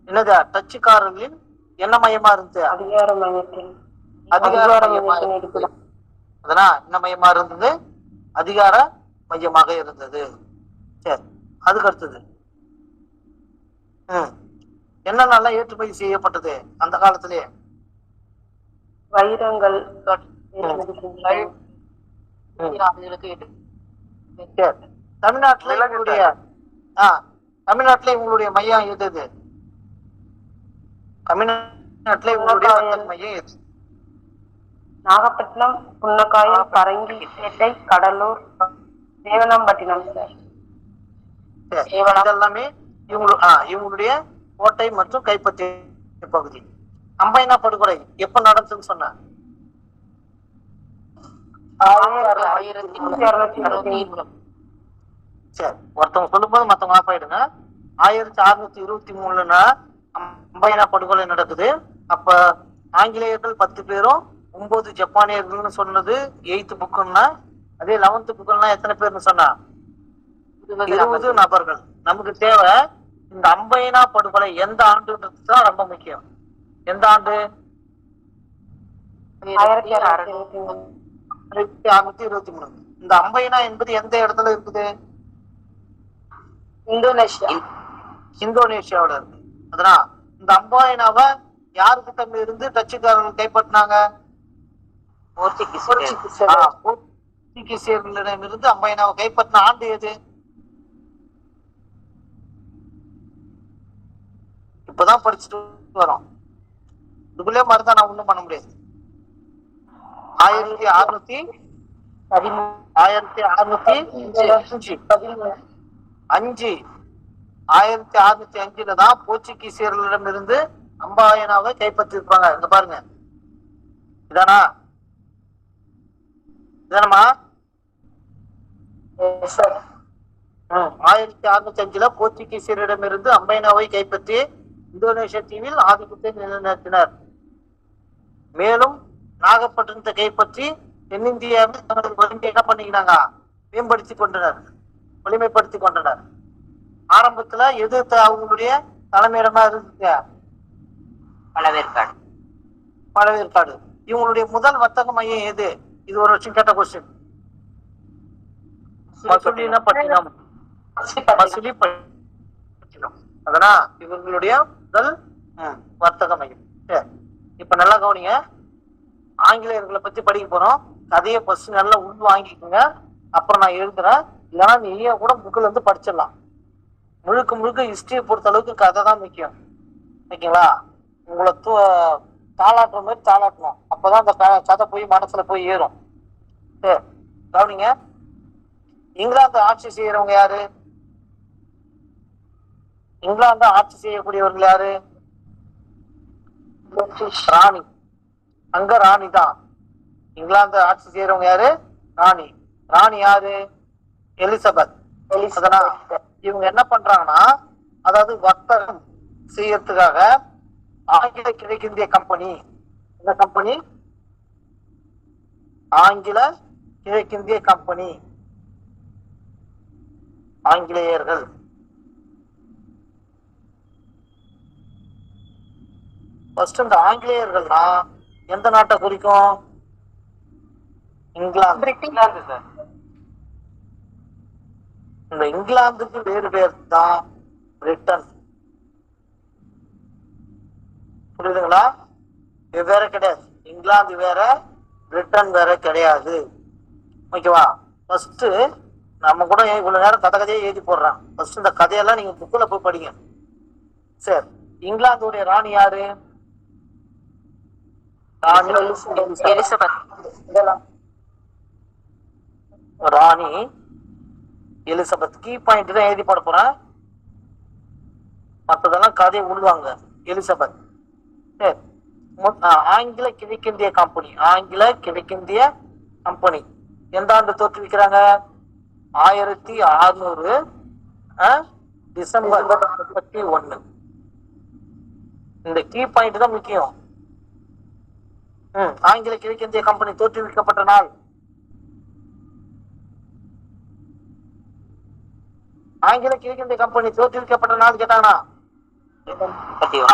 என்னது? டச்சுக்காரர்களின் என்ன மையமா இருந்தது? அதிகார மையமா இருந்தது. அதிகார மையமாக இருந்தது. சரி, அதுக்கு அடுத்தது என்னென்னலாம் ஏற்றுமதி செய்யப்பட்டது அந்த காலத்திலேயே? வைரங்கள், தமிழ்நாட்டுல இவங்களுடைய மையம் எது? தமிழ்நாட்டுல இவங்களுடைய மையம் எது? நாகப்பட்டினம், புன்னக்காயம், பரங்கி, பேட்டை, கடலூர், தேவனாம்பட்டினம். இதெல்லாமே இவங்களுடைய கோட்டை மற்றும் கைப்பற்றிய பகுதி. அம்பைனா படுகொலை எப்ப நடந்துன்னு சொன்ன? சரி, ஒருத்தவங்க சொல்லும்போது மத்தவங்க ஆஃப் ஆயிடுங்க. 1623 அம்பைனா படுகொலை நடக்குது. அப்ப ஆங்கிலேயர்கள் 10 பேரும் 9 ஜப்பானியர்கள்னு சொன்னது 8th புக்குன்னா, அதே 11th புக்குன்னா எத்தனை பேர்னு சொன்னா? 20 நபர்கள். நமக்கு தேவை இந்த அம்பைனா படுகொலை எந்த ஆண்டுன்றது தான் ரொம்ப முக்கியம். எந்த ஆண்டு? 1623. இந்த அம்பைனா என்பது எந்த இடத்துல இருக்குது? இந்தோனேஷியாவோட இருக்கு. அதனா இந்த அம்பைனாவை யாருக்கு தம்பி இருந்து டச்சுக்காரர்கள் கைப்பற்றினாங்க? போர்ச்சுகீசியர்களிடம் இருந்து அம்பைனாவை கைப்பற்றின ஆண்டு எது? இப்பதான் படிச்சுட்டு வரோம். இதுக்குள்ளே மறுதான் நான் ஒண்ணும் பண்ண முடியாது. 1605 1605 தான் போர்ச்சுகீசியர்களிடம் இருந்து அம்பாயனாவை கைப்பற்றி இருப்பாங்க. இங்க பாருங்க, இதானா? இதானமா? 1605 போர்ச்சுகீசியரிடம் இருந்து அம்பைனாவை கைப்பற்றி இந்தோனேஷிய தீவில் ஆதிக்கத்தை நிலைநிறுத்தினர். மேலும் நாகப்பட்டினத்தை கைப்பற்றி தென்னிந்தியாவில் தங்களது வலிமையை என்ன பண்ணிக்கினாங்க, மேம்படுத்தி கொண்டனர், வலிமைப்படுத்தி கொண்டனர். ஆரம்பத்துல எது அவங்களுடைய தலைமையிடமா இருந்துச்சு? பழவேற்காடு. பழவேற்காடு. இவங்களுடைய முதல் வர்த்தக மையம் எது? இது ஒரு வருஷம் கேட்ட கொஸ்டின். மசுலிப்பட்டினம். மசுலிப்பட்டினம். அதனா இவங்களுடைய முதல் வர்த்தக மையம். சரி, இப்ப நல்லா கவனிங்க. ஆங்கிலேயர்களை பத்தி படிக்க போறோம். கதையை ஃபர்ஸ்ட் நல்லா உள் வாங்கிக்கோங்க, அப்புறம் நான் எழுதுறேன். இல்லைன்னா நீயே கூட புக்கில் இருந்து படிச்சிடலாம். முழுக்க முழுக்க ஹிஸ்டரியை பொறுத்த அளவுக்கு கதை தான் முக்கியம். ஓகேங்களா? உங்களை தாளாட்டுற மாதிரி தாளாட்டணும், அப்பதான் அந்த கதை போய் மனசுல போய் ஏறும். சரி, கவனிங்க. இங்கிலாந்து ஆட்சி செய்யறவங்க யாரு? இங்கிலாந்து ஆட்சி செய்யக்கூடியவர்கள் யாரு? ராணி. அங்க ராணி தான். இங்கிலாந்து ஆட்சி செய்யறவங்க யாரு? ராணி. ராணி யாரு? எலிசபெத். இவங்க என்ன பண்றாங்கன்னா, அதாவது வர்த்தகம் செய்யறதுக்காக ஆங்கில கிழக்கிந்திய கம்பெனி, இந்த கம்பெனி ஆங்கில கிழக்கிந்திய கம்பெனி, ஆங்கிலேயர்கள் ஃபர்ஸ்ட். இந்த ஆங்கிலேயர்கள்னா எந்த நாட்டை குறிக்கும்? இங்கிலாந்து. இந்த இங்கிலாந்துக்கு வேறு பேர் தான் பிரிட்டன். புரியுதுங்களா? வெவ்வேறு கிடையாது. இங்கிலாந்து வேற, பிரிட்டன் வேற கிடையாது. ஓகேவா? ஃபர்ஸ்ட் நம்ம கூட இவ்வளவு நேரம் கதையே எழுதி போடுறேன். ஃபர்ஸ்ட் இந்த கதையெல்லாம் நீங்க புக்கில் போய் படிங்க. சரி, இங்கிலாந்துடைய ராணி யாரு? ராணி எலிசபெத். ராணி எலிசபெத். கீ பாயிண்ட் தான் எழுதி போட போறேன், மற்றதெல்லாம் கதையை உள்வாங்க. எலிசபெத். சரி, ஆங்கில கிழக்கிந்திய கம்பெனி. ஆங்கில கிழக்கிந்திய கம்பெனி எந்த ஆண்டு தோற்றுவிக்கிறாங்க? 1600 டிசம்பர் 31. இந்த கீ பாயிண்ட் தான் முக்கியம். ஆங்கில கிழக்கிந்திய கம்பெனி தோற்றுவிக்கப்பட்ட நாள். ஆங்கில கிழக்கிந்திய கம்பெனி தோற்றுவிக்கப்பட்ட நாள் கேட்டாங்கன்னா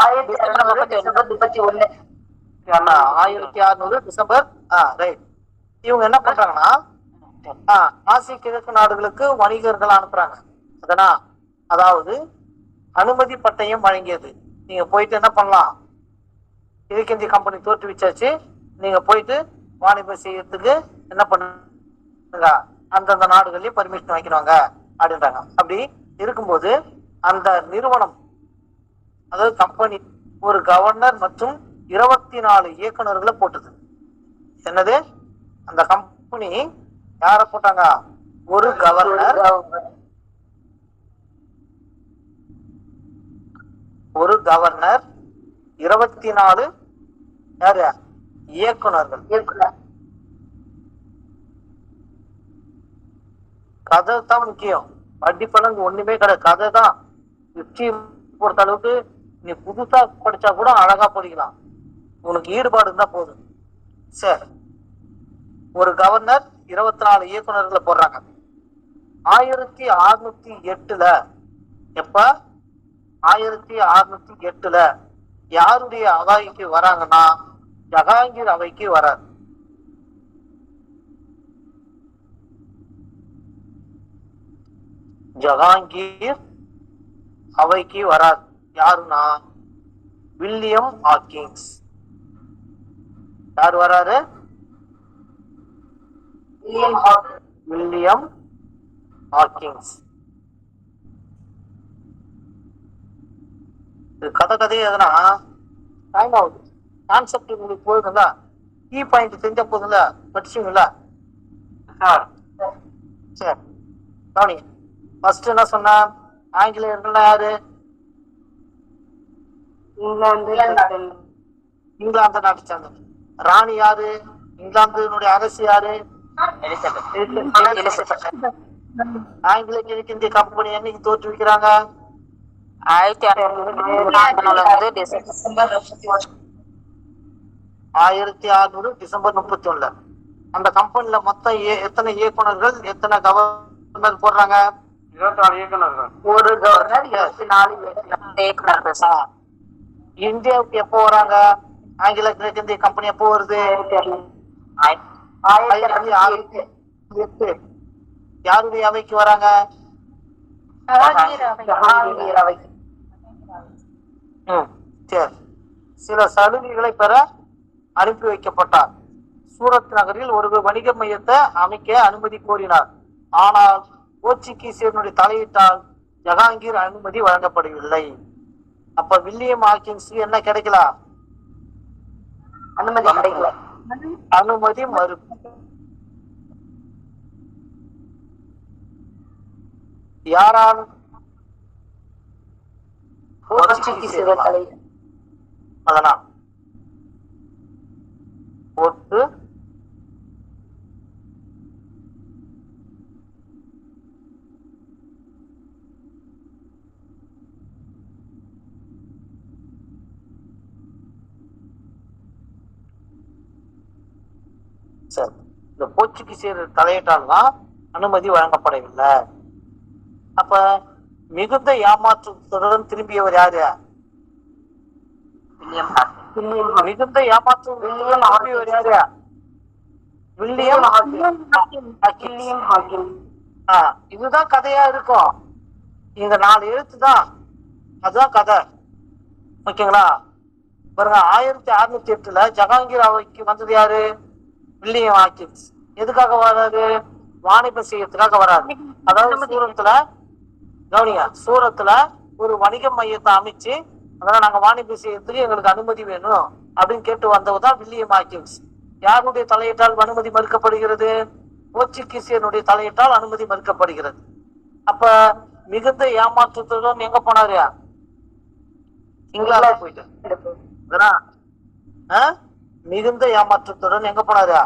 1600 டிசம்பர். ரைட். இவங்க என்ன பண்றாங்கன்னா, ஆசிய கிழக்கு நாடுகளுக்கு வணிகர்கள் அனுப்புறாங்க. அதனா அதாவது அனுமதி பட்டயம் வழங்கியது. நீங்க போயிட்டு என்ன பண்ணலாம், கிழக்கிந்திய கம்பெனி தோற்றுவிச்சாச்சு, நீங்க போயிட்டு வாணிபம் செய்யறதுக்கு என்ன பண்ணுங்க, அந்தந்த நாடுகள்லயும் பர்மிஷன் வாங்கிடுவாங்க அப்படின்றாங்க. அப்படி இருக்கும்போது அந்த நிறுவனம், அதாவது கம்பெனி, ஒரு கவர்னர் மற்றும் 24 இயக்குநர்களை போட்டது. என்னது? அந்த கம்பெனி யார போட்டாங்க? ஒரு கவர்னர், ஒரு கவர்னர், 24 யாரு? இயக்குநர்கள். கதை தான் முக்கியம். படிப்பெல்லாம் ஒண்ணுமே கிடையாது, கதை தான். பொறுத்த அளவுக்கு நீ புதுசா படிச்சா கூட அழகா படிக்கலாம், உனக்கு ஈடுபாடு இருந்தா போதும். சரி, ஒரு கவர்னர் 24 இயக்குநர்களை போடுறாங்க. 1608 எப்ப? 1608 யாருடைய அவைக்கு வராங்கன்னா, ஜஹாங்கீர் அவைக்கு வரார். ஜஹாங்கீர் அவைக்கு வரார். யாருன்னா வில்லியம் ஹாக்கிங்ஸ். யார் வராரு? William Hawkings. இது கதையே எதுனா டைம் ஆகுது. கான்செப்ட் உங்களுக்கு போகுதுங்களா? கீ பாயிண்ட் தெரிஞ்ச போதுங்கள, படிச்சுங்களா? சரி, கவனிங்க. ஃபர்ஸ்ட் என்ன சொன்னா, ஆங்கிலேயர்கள்னா யாரு? இங்கிலாந்து நாட்டை சேர்ந்தது. ராணி யாரு? இங்கிலாந்தினுடைய அரசு யாரு? ஆங்கில கிழக்கிந்திய கம்பெனி என்னைக்கு தோற்றுவிக்கிறாங்க? 1600 டிசம்பர் 31. 1600 டிசம்பர் 31. அந்த கம்பெனில மொத்தம் எத்தனை இயக்குனர்கள், எத்தனை கவர்னர் போடுறாங்க? 24 இயக்குனர்கள். ஒரு கவர்னர் 24 இயக்குனர்கள் ஆ. இந்தியாவுக்கு எப்போ வராங்க? ஆங்கில கிழக்கிந்திய கம்பெனி எப்போ வருது? 1608. யாருடைய அவைக்கு வராங்க? ஜஹாங்கீர் அவை. சரி. சில சலுகைகளை பெற அனுப்பி வைக்கப்பட்டார். சூரத் நகரில் ஒரு வணிக மையத்தை அமைக்க அனுமதி கோரினார். ஆனால் போர்ச்சுகீசியனுடைய தலையிட்டால் ஜஹாங்கீர் அனுமதி வழங்கப்படவில்லை. அப்ப வில்லியம் ஹாக்கின்ஸ் என்ன கிடைக்கல? அனுமதி கிடைக்கல. அனுமதி மறுப்பு. யாரால்? போர்ச்சுகீசியர் தலை. அதனால் போட்டு சரி, இந்த போர்ச்சுகீசியர் தலையிட்டால்தான் அனுமதி வழங்கப்படவில்லை. அப்ப மிகுந்த ஏமாற்றத்துடன் திரும்பியவர் யாரு? William Hawkins. மிகுந்த ஏமாற்றத்துடன் திரும்பியவர் யாரு? William Hawkins. இதுதான் கதையா இருக்கும். இந்த 4 எழுத்து தான், அதுதான் கதை. ஓகேங்களா? பாருங்க, 1608 ஜஹாங்கீர் அவைக்கு வந்தது யாரு? William Hawkins. எதுக்காக வராது? வாணிப செய்யறதுக்காக வராது. அதாவது சூரத்துல கவனிங்க, சூரத்துல ஒரு வணிக மையத்தை அமைச்சு அதனால நாங்க வாணிப செய்யறதுக்கு எங்களுக்கு அனுமதி வேணும் அப்படின்னு கேட்டு வந்தவர்தான் வில்லியம் ஹாக்கின்ஸ். யாருடைய தலையிட்டால் அனுமதி மறுக்கப்படுகிறது? போர்ச்சுகீசியனுடைய தலையிட்டால் அனுமதி மறுக்கப்படுகிறது. அப்ப மிகுந்த ஏமாற்றத்துடன் எங்க போனாரு? இங்கிலாந்து போயிட்டு. மிகுந்த ஏமாற்றத்துடன் எங்க போனாரு?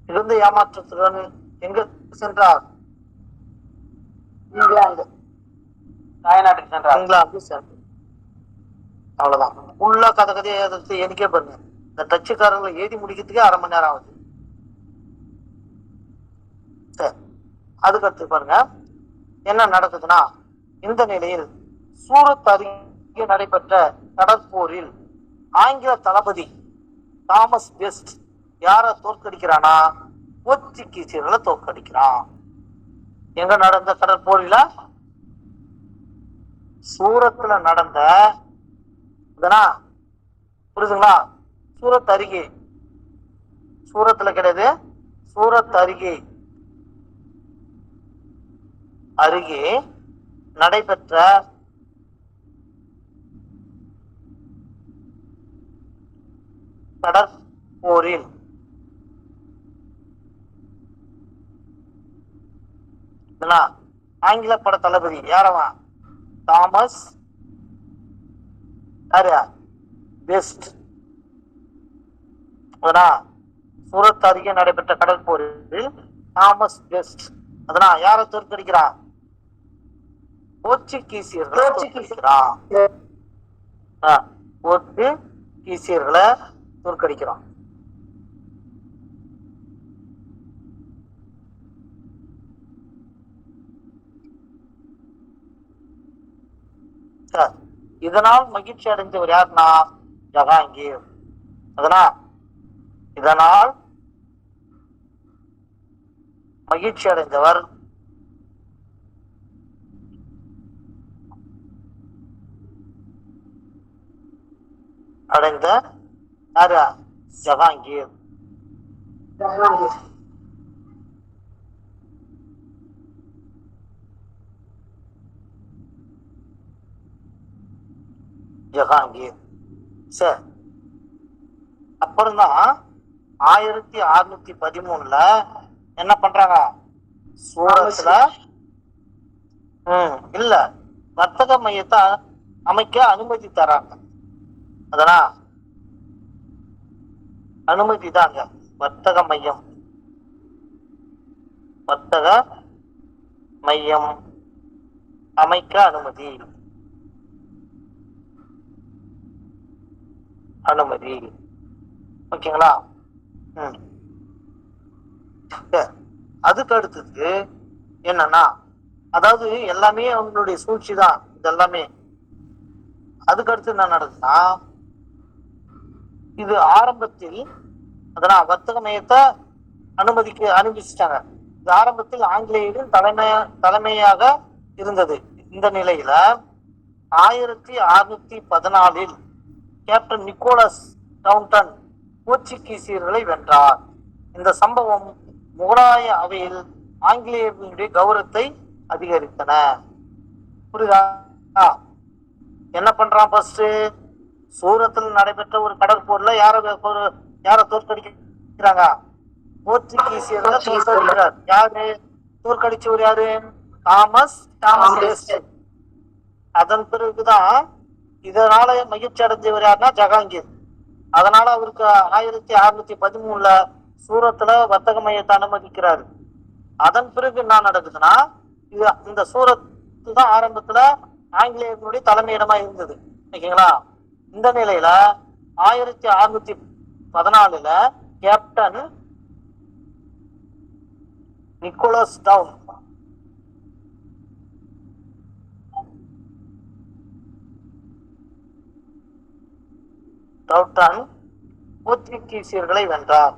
மிகுந்த ஏமாற்றத்துடன் எங்க சென்றார்? இங்கிலாந்து. தாய்நாட்டுக்கு சென்றார். இங்கிலாந்து சென்றார். அவ்வளவுதான். உள்ள கதையை எதிர்த்து எனக்கே பாருங்க, இந்த டச்சுக்காரர்களை எழுதி முடிக்கிறதுக்கே 1/2 மணி நேரம் ஆகுது. சரி, அதுக்கடுத்து பாருங்க என்ன நடக்குதுன்னா, இந்த நிலையில் சூரத் அருகே நடைபெற்ற கடற்போரில் ஆங்கில தளபதி தாமஸ் பெஸ்ட் யார தோற்கடிக்கிறானா? போர்ச்சுகீசியர்களை தோற்கடிக்கிறான். எங்க நடந்த கடற்போரில? சூரத்துல நடந்த, புரியுதுங்களா? சூரத் அருகே, சூரத்துல கிடையாது, சூரத் அருகே நடைபெற்ற கடற்போரில் ஆங்கில பட தளபதி யாரவா? Thomas Best. சூரத் அருகே நடைபெற்ற கடற்போரில் தாமஸ் பெஸ்ட் யாரை தோற்கடிக்கிறான்? போர்ச்சுகீசியர்களை தோற்கடிக்கிறான். இதனால் மகிழ்ச்சி அடைந்தவர் யாருன்னா? ஜஹாங்கீர். இதனால் மகிழ்ச்சி அடைந்தவர் யாரு? ஜஹாங்கீர். ஜஹாங்கீர். சரி, அப்புறம்தான் 1613 என்ன பண்றாங்க? சூரத்துல இல்ல வர்த்தக மையத்தை அமைக்க அனுமதி தராங்க. அனுமதி தாங்க. வர்த்தக மையம் அமைக்க அனுமதி. அனுமதி. ஓகேங்களா? அதுக்கு அடுத்தது என்னன்னா, அதாவது எல்லாமே அவங்களுடைய சூழ்ச்சி தான் இதெல்லாமே. அதுக்கு அடுத்து என்ன நடக்குதுன்னா, இது ஆரம்பத்தில் அதெல்லாம் வர்த்தக மையத்தை அனுமதிச்சிட்டாங்க. இது ஆரம்பத்தில் ஆங்கிலேயரின் தலைமையாக இருந்தது. இந்த நிலையில 1614 கேப்டன் நிக்கோலஸ் டவுன்டன் போர்ச்சுகீசியர்களை வென்றார். இந்த சம்பவம் முகலாய அவையில் ஆங்கிலேயர்களுடைய கௌரவத்தை அதிகரித்தன. புரியுதா? என்ன பண்றான்? ஃபர்ஸ்ட் சூரத்தில் நடைபெற்ற ஒரு கடற்போர்ல யார தோற்கடிக்கிறாங்க? போர்ச்சுகீசியர்களை தோற்கடிக்கிறார். யாரு தோற்கடிச்சவர்? யாரு? Thomas west. அதன் பிறகுதான் இதனால மகிழ்ச்சி அடைஞ்சவர் யாருன்னா ஜஹாங்கீர். அதனால அவருக்கு 1613 சூரத்துல வர்த்தக மையத்தை அனுமதிக்கிறாரு. அதன் பிறகு என்ன நடக்குதுன்னா, இந்த சூரத்து தான் ஆரம்பத்துல ஆங்கிலேயர்களுடைய தலைமையிடமா இருந்தது. ஓகேங்களா? இந்த நிலையில 1614 கேப்டன் நிக்கோலஸ் டவுடன் போர்ச்சுகீசியர்களை வென்றார்.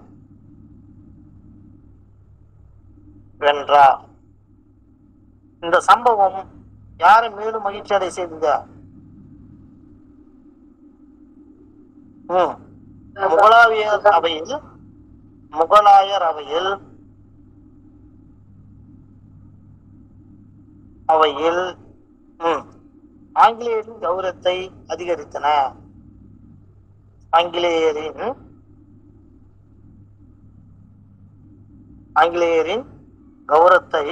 இந்த சம்பவம் யாரை மேலும் மகிழ்ச்சி அடை செய்தது? முகலாயர் அவையில் ஆங்கிலேயரின் கௌரவத்தை அதிகரித்தன. ஆங்கிலேயரின் கௌரவத்தை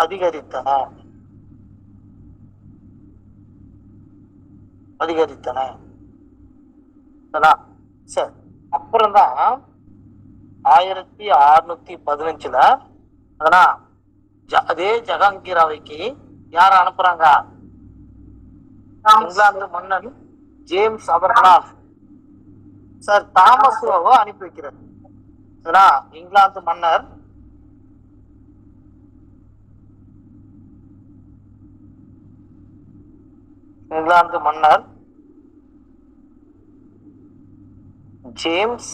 அதிகரித்தன. சரி, அப்புறம்தான் 1615 அதே ஜஹாங்கீர் அவைக்கு யார அனுப்புறாங்க? இங்கிலாந்து மன்னன் ஜேம்ஸ் அவர்களால் சார் தாமஸ் ரோவை அனுப்பி வைக்கிறார். இங்கிலாந்து மன்னர் ஜேம்ஸ்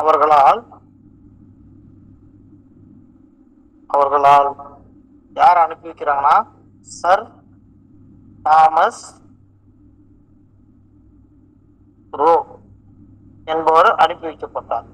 அவர்களால் யார் அனுப்பி வைக்கிறாங்கன்னா சர் தாமஸ் ரோ என்பவர் அனுப்பி வைக்கப்பட்டார்.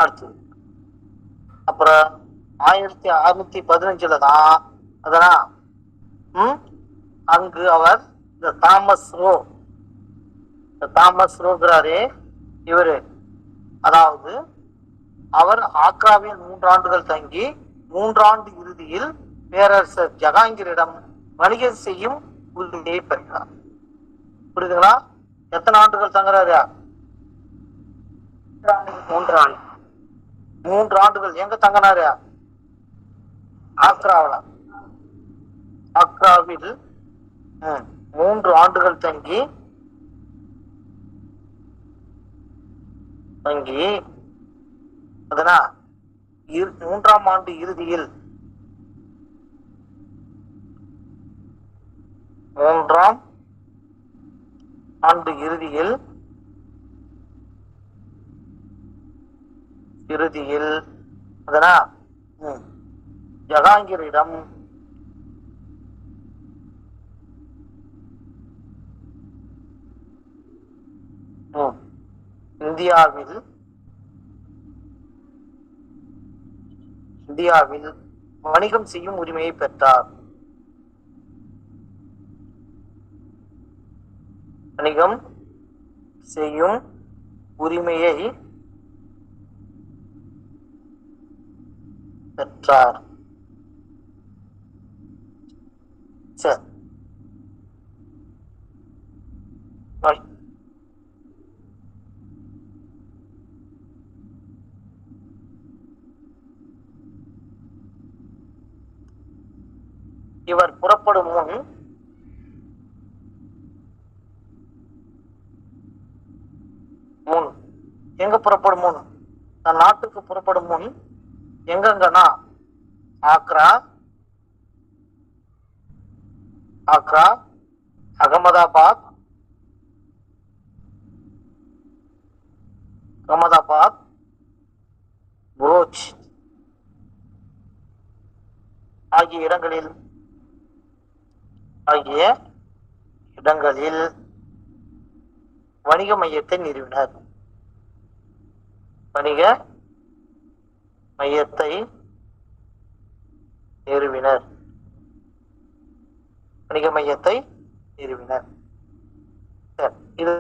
அடுத்து அப்புறம் 1615 தான் அங்கு அவர் இந்த தாமஸ் ரோகிறாரே இவரு, அதாவது அவர் ஆக்ராவில் 3 ஆண்டுகள் தங்கி 3 ஆண்டு இறுதியில் பேரரசர் ஜஹாங்கீரிடம் வணிகம் செய்யும் உரிமையை பெற்றார். புரியுதுங்களா? எத்தனை ஆண்டுகள் தங்குறாரு? 3 ஆண்டு. 3 ஆண்டுகள் எங்க தங்கினாரு? ஆக்ராவில் 3 ஆண்டுகள் தங்கி அதனா 3ஆம் ஆண்டு இறுதியில் 3ஆம் ஆண்டு இறுதியில் அதனா ஜஹாங்கீரிடம் இந்தியாவில் வணிகம் செய்யும் உரிமையை பெற்றார்? வணிகம் செய்யும் உரிமையை பெற்றார். சரி, இவர் புறப்படும் முன் எங்க புறப்படும் முன், தன் நாட்டுக்கு புறப்படும் முன் எங்கெங்கன்னா ஆக்ரா, அகமதாபாத், புரோச் ஆகிய இடங்களில் வணிக மையத்தை நிறுவினர். வணிக மையத்தை நிறுவினர். இது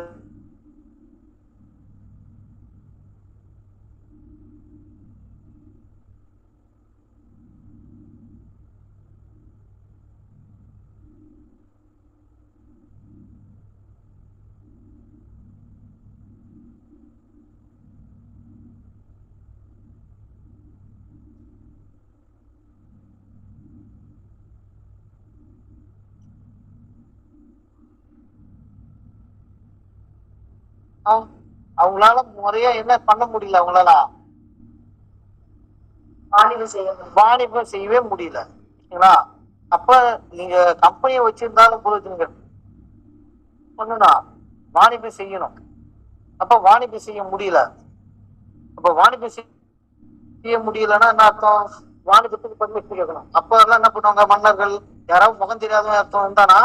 அவங்களால முறையா என்ன பண்ண முடியல, அவங்களால வாணிபம் செய்யவே முடியல. அப்ப நீங்க கம்பெனியை வச்சிருந்தாலும் புரிஞ்சுங்க, பண்ணணும் வாணிபம் செய்யணும். அப்ப வாணிபம் செய்ய முடியல. அப்ப வாணிபம் செய்ய முடியலன்னா என்ன அர்த்தம்? வாணிபத்துக்கு பர்மிஷன் கேட்கணும். அப்ப எல்லாம் என்ன பண்ணுவாங்க, மன்னர்கள் யாராவது முகம் தெரியாதவங்க அர்த்தம் இருந்தானா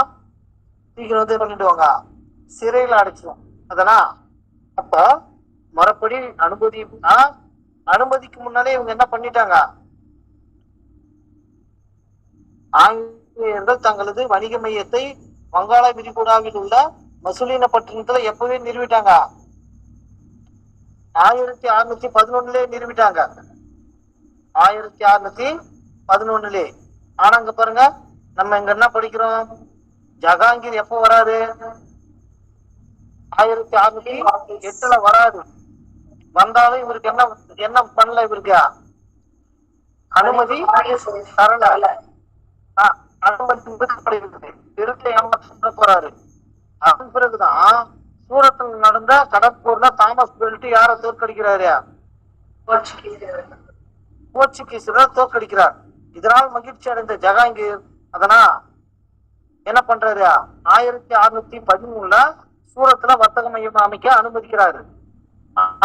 சீக்கிரம் வந்து பண்ணிடுவாங்க, சிறையில அடைச்சிடும். அதெல்லாம் அப்ப மறுபடி அனுமதிக்கு முன்னாலே இவங்க என்ன பண்ணிட்டாங்க, ஆங்கிலேயர்கள் தங்களது வணிக மையத்தை வங்காள விரிகுடாவில் உள்ள மசூலினப்பட்டினத்துல எப்பவே நிறுவிட்டாங்க. 1611 நிறுவிட்டாங்க. 1611. ஆனா இங்க பாருங்க, நம்ம இங்க என்ன படிக்கிறோம், ஜஹாங்கீர் எப்ப வராரு? 1608 வராது. வந்தாலும் இவருக்கு என்ன பண்ணல, இவருக்கு அனுமதி தரல. அனுமதி திருத்த ஏமாற்ற போறாரு. அதன் பிறகுதான் சூரத்தில் நடந்த கடற்போர்ல தாமஸ் பெல்ட் யார தோற்கடிக்கிறாரு? போர்ச்சுகீசர் தோற்கடிக்கிறார். இதனால் மகிழ்ச்சி அடைந்த ஜஹாங்கீர் அதனா என்ன பண்றாரு, 1613 சூரத்துல வர்த்தக மையம் அமைக்க அனுமதிக்கிறாரு.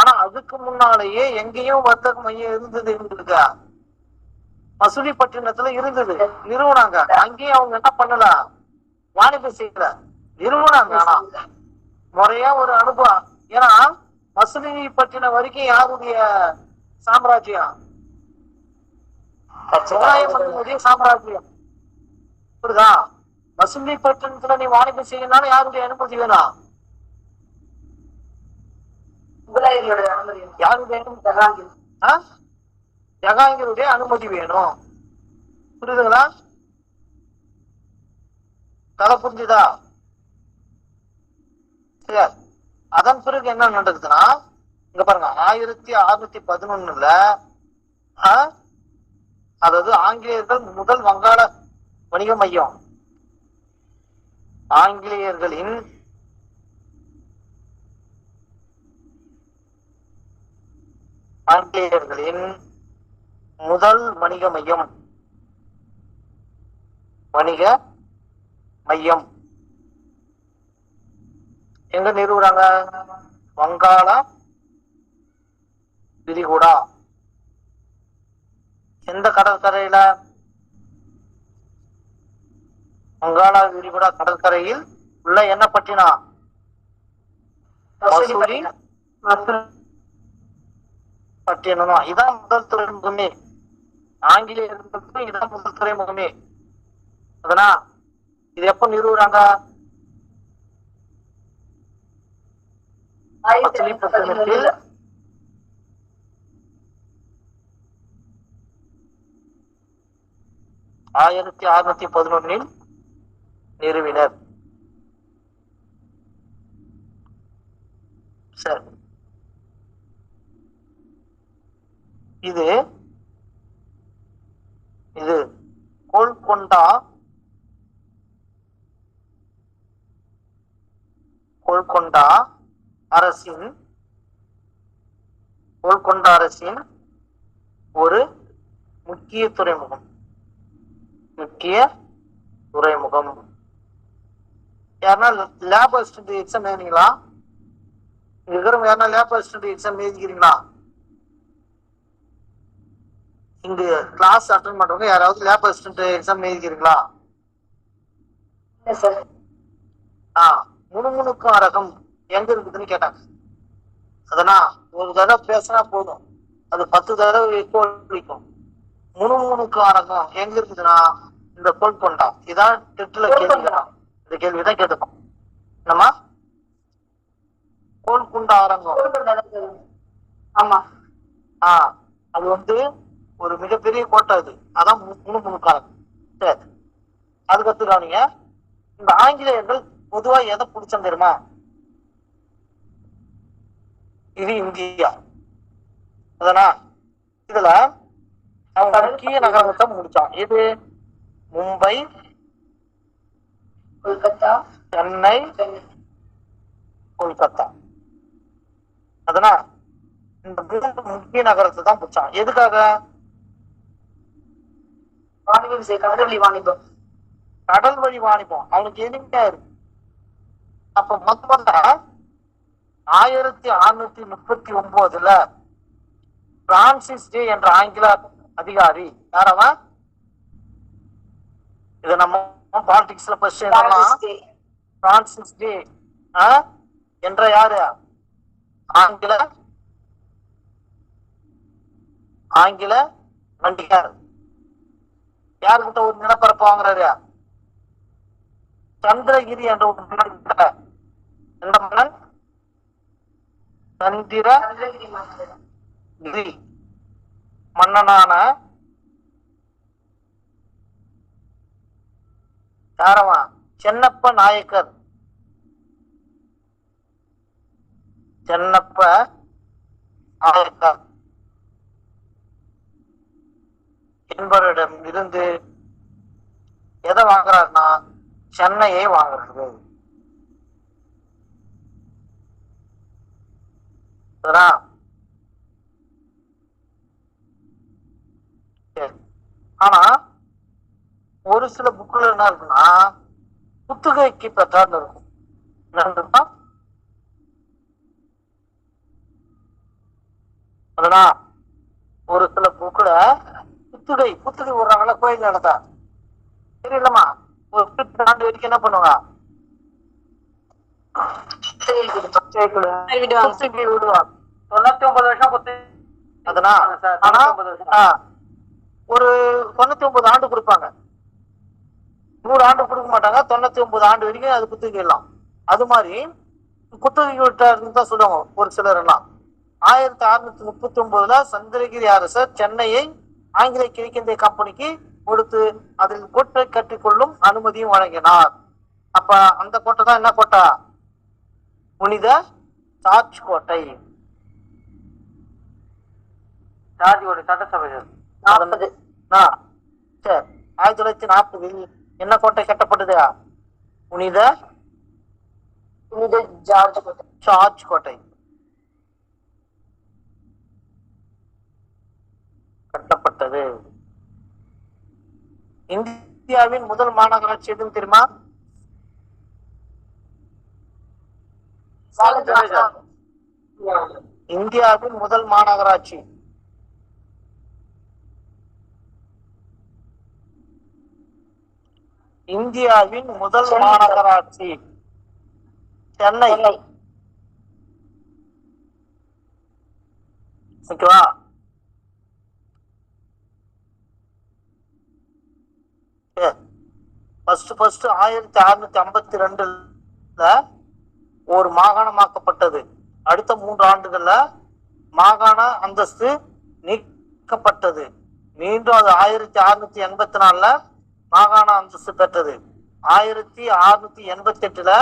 ஆனா அதுக்கு முன்னாலேயே எங்கேயும் வர்த்தக மையம் இருந்தது, இருந்திருக்கா மசூலிப்பட்டினத்துல இருந்தது, நிறுவனாங்க. அங்கேயும் அவங்க என்ன பண்ணல, வாணிபம் செய்யல, நிறுவனாங்க. ஆனா முறையா ஒரு அனுபவம். ஏன்னா மசூலிப்பட்டினம் வரைக்கும் யாருடைய சாம்ராஜ்யம்? முகலாய சாம்ராஜ்யம். புரியுதா? மசூலிப்பட்டினத்துல நீ வாணிபம் செய்யணும்னாலும் யாருடைய அனுமதி வேணும்? ஜஹாங்கீருடைய அனுமதி வேணும். புரியுதுங்களா? கதை புரிஞ்சுதா? அதன் பிறகு என்ன நடக்குதுன்னா, இங்க பாருங்க, 1611 அதாவது ஆங்கிலேயர்கள் முதல் வங்காள வணிக மையம், ஆங்கிலேயர்களின் முதல் வணிக மையம் எங்க நிறுவுறாங்க? வங்காள விரிகுடா. எந்த கடற்கரையில? வங்காள விரிகுடா கடற்கரையில் உள்ள என்ன பட்டினா? மசூலி பட்டினம். இதான் முதல் துறைமுகமே. ஆங்கிலேயர்களுக்கு இதான் முதல் துறைமுகமே. அதனா இது எப்ப நிறுவுறாங்க? 1811 1611 நிறுவினர். சரி, இது இது கோல்கொண்டா கோல்கொண்டா அரசின் கோல்கொண்டா அரசின் ஒரு முக்கிய துறைமுகம். முக்கிய துறைமுகம். யாருன்னா லேப் அசிஸ்டன்ட் எக்ஸாம் எழுதிங்களா? இருக்கிறவங்க யாருன்னா லேப் அசிஸ்டன்ட் எக்ஸாம் எழுதிக்கிறீங்களா? இங்க கிளாஸ் அட்டன் பண்றவங்க யாராவது லேப் அசிஸ்டன்ட் எக்ஸாம் எழுதிக்கிறீங்களா? இல்ல சார். முணுமுணுக்கும் அரகம் எங்க இருக்குதுன்னு கேட்டாங்க. அதனா ஒரு தடவை பேசினா போதும், அது 10 தடவை எக்கோலிக்கும். முணுமுணுக்கும் அரகம் எங்க இருக்குதுன்னா இந்த கோல்கொண்டா. இதான் டெட்ல கேள்வி. இந்த கேள்விதான் கேட்டுப்போம். என்னமா கோல்கொண்டா அரங்கம்? ஆமா. அது வந்து ஒரு மிகப்பெரிய கோட்டை. அது அதான் முணுமுணுக்காரங்க. சரி, அதுக்கடுத்து கவனிங்க. இந்த ஆங்கிலேயர்கள் பொதுவா எதை பிடிச்சோம் தெரியுமா? இது இந்தியா. அதனா இதுல அவங்க முக்கிய நகரத்தை முடிச்சான். இது மும்பை, கொல்கத்தா, சென்னை, கொல்கத்தா. அதனா இந்த 3 முக்கிய நகரத்தை தான் பிடிச்சான். எதுக்காக? வாணிபம் செய்ய, கடல் வழி வாணிபம். கடல் வழி வாணிபம் அவனுக்கு எளிமையா இருக்கு. அப்ப மொத்தம் 1639 பிரான்சிஸ் டே என்ற ஆங்கில அதிகாரி யாரவன்? இத நம்ம பாலிடிக்ஸ்ல பிரான்சிஸ் டே என்ற யாரு? ஆங்கில நடிகர். யாருக்கிட்ட ஒரு நிலப்பரப்பு வாங்குறாரு? சந்திரகிரி என்ற ஒரு மன்னன். எந்த மன்னன்? சந்திரகிரி மன்னனான யாரவா? சென்னப்ப நாயக்கர். சென்னப்ப நாயக்கர் என்பவரிடம் இருந்து எதை வாங்குறாருன்னா சென்னையை வாங்குறது. ஆனா ஒரு சில புக்ல என்ன இருக்குன்னா குத்துகைக்கு பெற்றார்னு இருக்கும். அதனா ஒரு சில புக்ல குத்துகை விடுறாங்கல்ல கோயில் நடத்தா தெரியலமா, ஒரு குறிப்பிட்ட ஆண்டு வரைக்கும் என்ன பண்ணுவாங்க? விடுவாங்க. 99 வருஷம் குத்து. அதனா ஆனா ஒரு 99 ஆண்டு கொடுப்பாங்க. 100 ஆண்டு கொடுக்க மாட்டாங்க. 99 ஆண்டு வரைக்கும் அது குத்தகைலாம். அது மாதிரி குத்தகை விட்டாருன்னு தான் சொல்லுவாங்க ஒரு சிலர் எல்லாம். 1639 சந்திரகிரி அரசர் சென்னையை ஆங்கில கிழக்கிந்திய கம்பெனிக்கு கொடுத்து அதில் கோட்டை கட்டிக்கொள்ளும் அனுமதியும் வழங்கினார். அப்ப அந்த கோட்டை தான் என்ன கோட்டை? புனித ஜார்ஜ் கோட்டை. ஜார்ஜோட சட்டசபை. 1940 என்ன கோட்டை கட்டப்பட்டது? புனித ஜார்ஜ் கோட்டை கட்டப்பட்டது. இந்தியாவின் முதல் மாநகராட்சி எதுன்னு தெரியுமா? இந்தியாவின் முதல் மாநகராட்சி இந்தியாவின் முதல் மாநகராட்சி சென்னை. ஓகேவா? ஃபர்ஸ்ட் 1652 ஒரு மாகாணமாக்கப்பட்டது. அடுத்த 3 ஆண்டுகள்ல மாகாண அந்தஸ்து நீக்கப்பட்டது. மீண்டும் அது 1684 மாகாண அந்தஸ்து பெற்றது. 1688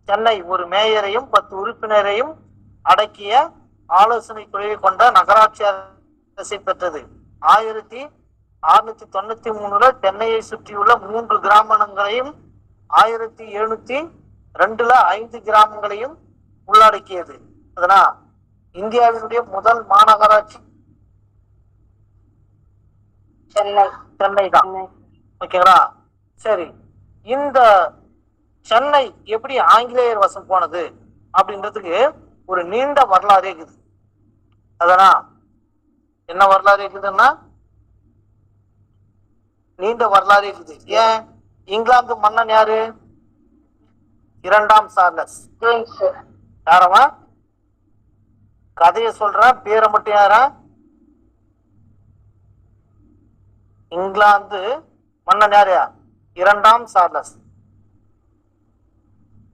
சென்னை ஒரு மேயரையும் 10 உறுப்பினரையும் அடக்கிய ஆலோசனை குழுவை கொண்ட நகராட்சி அரசை பெற்றது. 1693 சென்னையை சுற்றியுள்ள 3 கிராமங்களையும் 1702 5 கிராமங்களையும் உள்ளடக்கியது. அதனா இந்தியாவினுடைய முதல் மாநகராட்சி சென்னை தான். ஓகேங்களா? சரி, இந்த சென்னை எப்படி ஆங்கிலேயர் வசம் போனது அப்படின்றதுக்கு ஒரு நீண்ட வரலாறு இருக்குது. அதனா என்ன வரலாறு இருக்குதுன்னா நீண்ட வரலாறு இருக்குது. ஏன்? இங்கிலாந்து மன்னன் யாரு? 2ஆம் சார்லஸ். யாரவா? கதையை சொல்ற, பேரை மட்டும் யாரா? இங்கிலாந்து மன்னன் யாரு? 2ஆம் சார்லஸ்.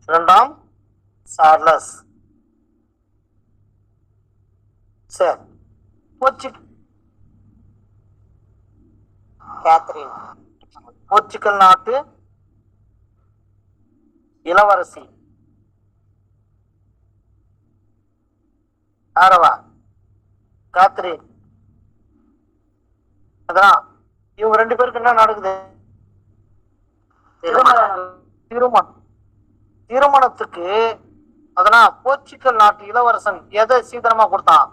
2ஆம் சார்லஸ். சரி, கேத்ரின் போர்ச்சுகல் நாட்டு இளவரசி யாரவா? கேத்ரின். அதான் இவங்க 2 பேருக்கு என்ன நடக்குது? திருமணத்துக்கு அதனா போர்ச்சுகல் நாட்டு இளவரசன் எதை சீதனமா கொடுத்தான்?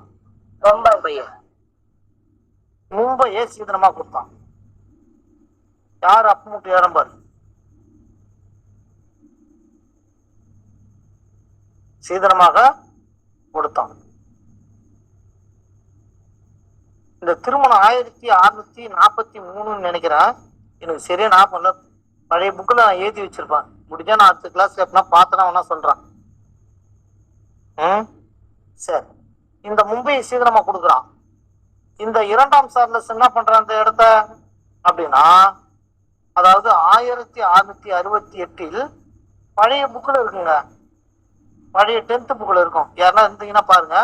மும்பையை சீதனமா கொடுத்தான். யார் அப்பமுட்டு ஏறம்பாரு சீதனமாக கொடுத்தான். இந்த திருமணம் 1643 நினைக்கிறேன். எனக்கு சரியா ஞாபகம் இல்லை. பழைய புக்கில் நான் எழுதி வச்சிருப்பேன். முடிஞ்சா நான் அடுத்த கிளாஸ்ல எப்படின்னா பார்த்தனா வேணா சொல்றேன். சரி, இந்த மும்பையை சீதனமா கொடுக்குறான். இந்த 2ஆம் சார்லஸ் என்ன பண்றான் அந்த இடத்த அப்படின்னா, அதாவது 1668 பழைய புக்கில் இருக்குங்க, பழைய 10th புக்கில் இருக்கும். யாருன்னா இருந்தீங்கன்னா பாருங்க.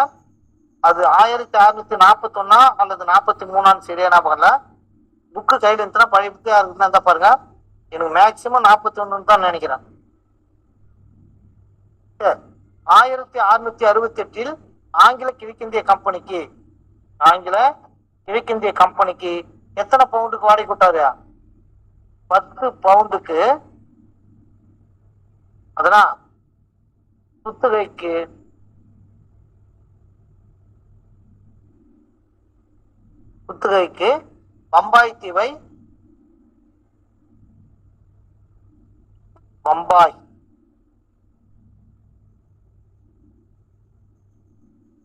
அது 1641 அல்லது 43 சரியா ஞாபகம் இல்லை. புக்கு கையில் இருந்துச்சுன்னா பழைய புக்கு யாருக்குன்னா இருந்தா பாருங்க. எனக்கு மேக்சிமம் 41 தான் நினைக்கிறேன். 1668 ஆங்கில கிழக்கிந்திய கம்பெனிக்கு எத்தனை பவுண்டுக்கு வாடகை கொடுத்தாரு? 10 பவுண்டுக்கு. அதனா குத்தகைக்கு பம்பாய்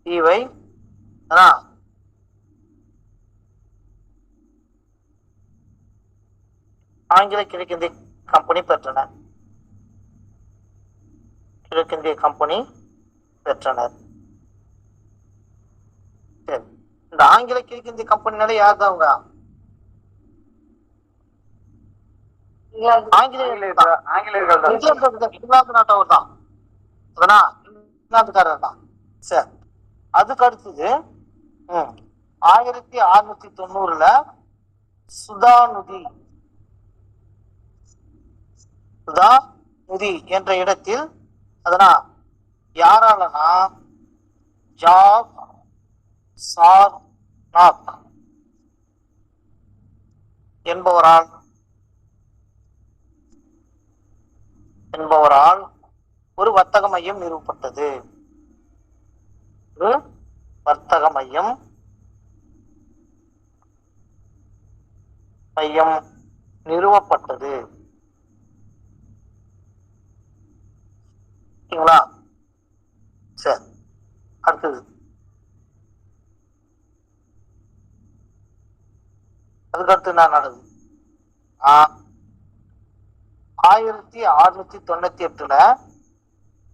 தீவை ஆங்கில கிழக்கிந்திய கம்பெனி பெற்றனர். சரி, இந்த ஆங்கில கிழக்கிந்திய கம்பெனினால யார் தான் அவங்க? இங்கிலாந்து நாட்டவர் தான். அதனா இங்கிலாந்துக்காரர் தான். சரி, அதுக்கு அடுத்தது 1690 சுதா நதி என்ற இடத்தில் அதனா யாராலனா ஜாப் சார்னாக் என்பவரால் ஒரு வர்த்தக மையம் நிறுவப்பட்டது. ஓகேங்களா? சரி, அடுத்தது அதுக்கடுத்து என்ன நடக்குது? 1698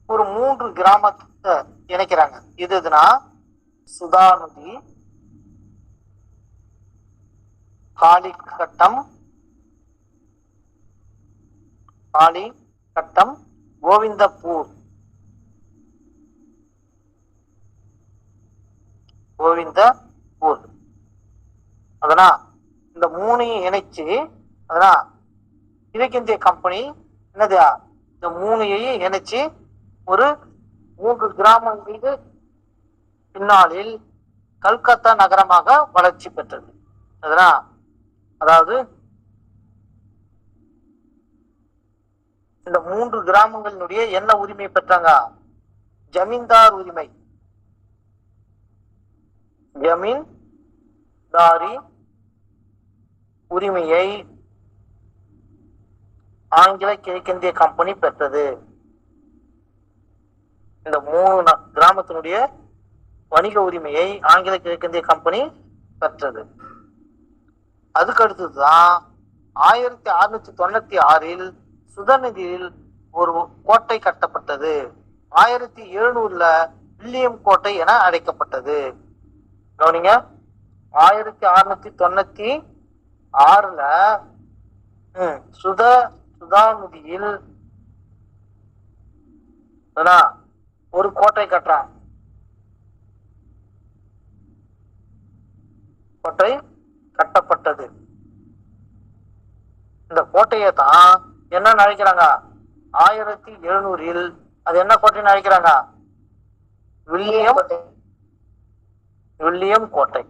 ஒரு 3 கிராமத்தை இணைக்கிறாங்க. இதுனா சுதாநதி, காளிக்கட்டம், காளி கட்டம், கோவிந்தப்பூர். கோவிந்தப்பூர். அதனா இந்த மூணையும் இணைச்சு அதனா கிழக்கிந்திய கம்பெனி என்னது இந்த மூணையும் இணைச்சு ஒரு 3 கிராமங்களுக்கு பின்னாளில் கல்கத்தா நகரமாக வளர்ச்சி பெற்றது. அதனா அதாவது இந்த 3 கிராமங்களினுடைய என்ன உரிமை பெற்றாங்க? ஜமீன்தார் உரிமை. ஜமீன்தாரி உரிமையை ஆங்கில கிழக்கிந்திய கம்பெனி பெற்றது. இந்த 3 கிராமத்தினுடைய வணிக உரிமையை ஆங்கில கிழக்கிந்திய கம்பெனி பெற்றது. அதுக்கு அடுத்ததுதான் 1696 சுதநிதியில் ஒரு கோட்டை கட்டப்பட்டது. 1700 வில்லியம் கோட்டை என அழைக்கப்பட்டது. கவனிங்க, 1696 சுதாநிதியில் ஒரு கோட்டை கட்டுறான். கோட்டை கட்டப்பட்டது. இந்த கோட்டையை தான் என்ன நினைக்கிறாங்க? 1700 அது என்ன கோட்டைன்னு நினைக்கிறாங்க? வில்லியம் கோட்டை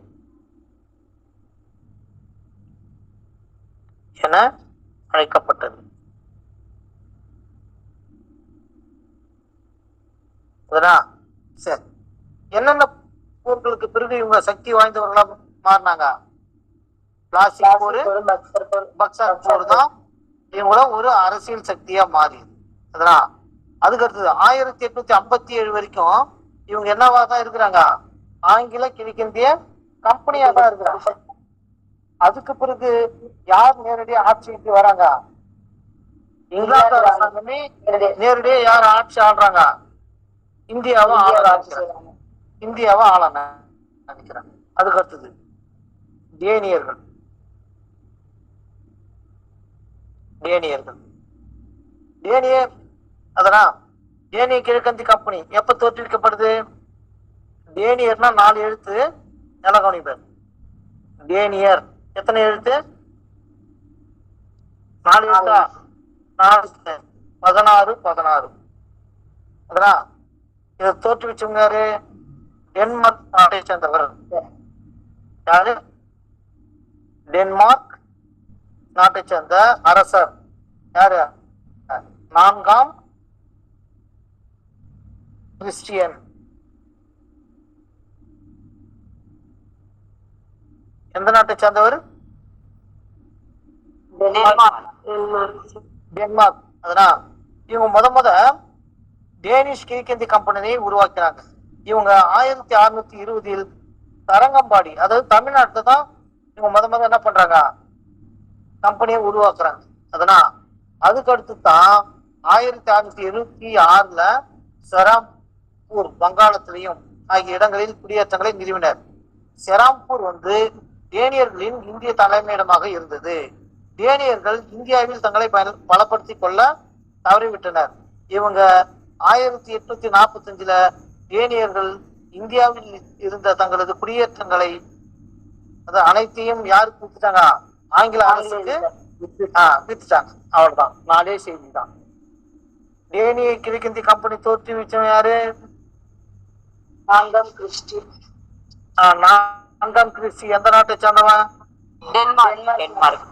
என அழைக்கப்பட்டது. சரி, என்னென்ன போர்களுக்கு பிறகு இவங்க சக்தி வாய்ந்தவர்களா மாறினாங்க? பிளாஸ்டிக் போர், பக்சர் போர் தான் இவங்கள ஒரு அரசியல் சக்தியா மாறியது. அதனா அதுக்கு அடுத்தது 1857 வரைக்கும் இவங்க என்னவா தான் இருக்கிறாங்க? ஆங்கில கிழக்கிந்திய கம்பெனியா தான் இருக்கிறாங்க. அதுக்கு பிறகு யார் நேரடியா ஆட்சிக்கு வராங்க? இங்கிலாந்து அரசாங்கமே நேரடியா யார் ஆட்சி ஆள்றாங்க? இந்தியாவை ஆள நினைக்கிறாங்க. அதுக்கு அடுத்தது டேனியர்கள். டேனிய கிழக்கிந்திய கம்பெனி எப்ப தோற்றுவிக்கப்படுது? டேனியர்னா 4 எழுத்து. நல்ல கவனிப்பார். டேனியர் எத்தனை எழுத்து? 4 எழுத்தா? 16. அதனா இதை தோற்றுவிச்சவங்க யாரு? டென்மார்க் நாட்டை சேர்ந்தவர். யாரு? டென்மார்க் நாட்டை சேர்ந்த அரசர். யாரு? 4ஆம் கிறிஸ்டியன். எந்த நாட்டை சேர்ந்தவர்? டென்மார்க். அதனா இவங்க முத டேனிஷ் கிழக்கிந்திய கம்பெனியை உருவாக்கினாங்க. இவங்க 1620 தரங்கம்பாடி, அதாவது தமிழ்நாட்டுல தான் இவங்க முத என்ன பண்றாங்க? கம்பெனியை உருவாக்குறாங்க. அதனா அதுக்கு அடுத்து தான் 1676 செராம்பூர் வங்காளத்திலையும் ஆகிய இடங்களில் குடியேற்றங்களை நிறுவினர். செராம்பூர் டேனியர்களின் இந்திய தலைமையிடமாக இருந்தது. டேனியர்கள் இந்தியாவில் தங்களை பலப்படுத்திக் கொள்ள தவறிவிட்டனர். இவங்க 1845 டேனியர்கள் இந்தியாவில் இருந்த தங்களது குடியேற்றங்களை அனைத்தையும் யாருக்கு வித்துட்டாங்க? ஆங்கில அரசுக்கு வித்துட்டாங்க. அவ்வளவுதான், 4 செய்தி தான். டேனிய கிழக்கிந்திய கம்பெனி தோற்றுவிச்சவன் யாரு? 4ஆம் கிறிஸ்டி. 4ஆம் கிறிஸ்டி எந்த நாட்டை சேர்ந்தவன்? டென்மார்க்.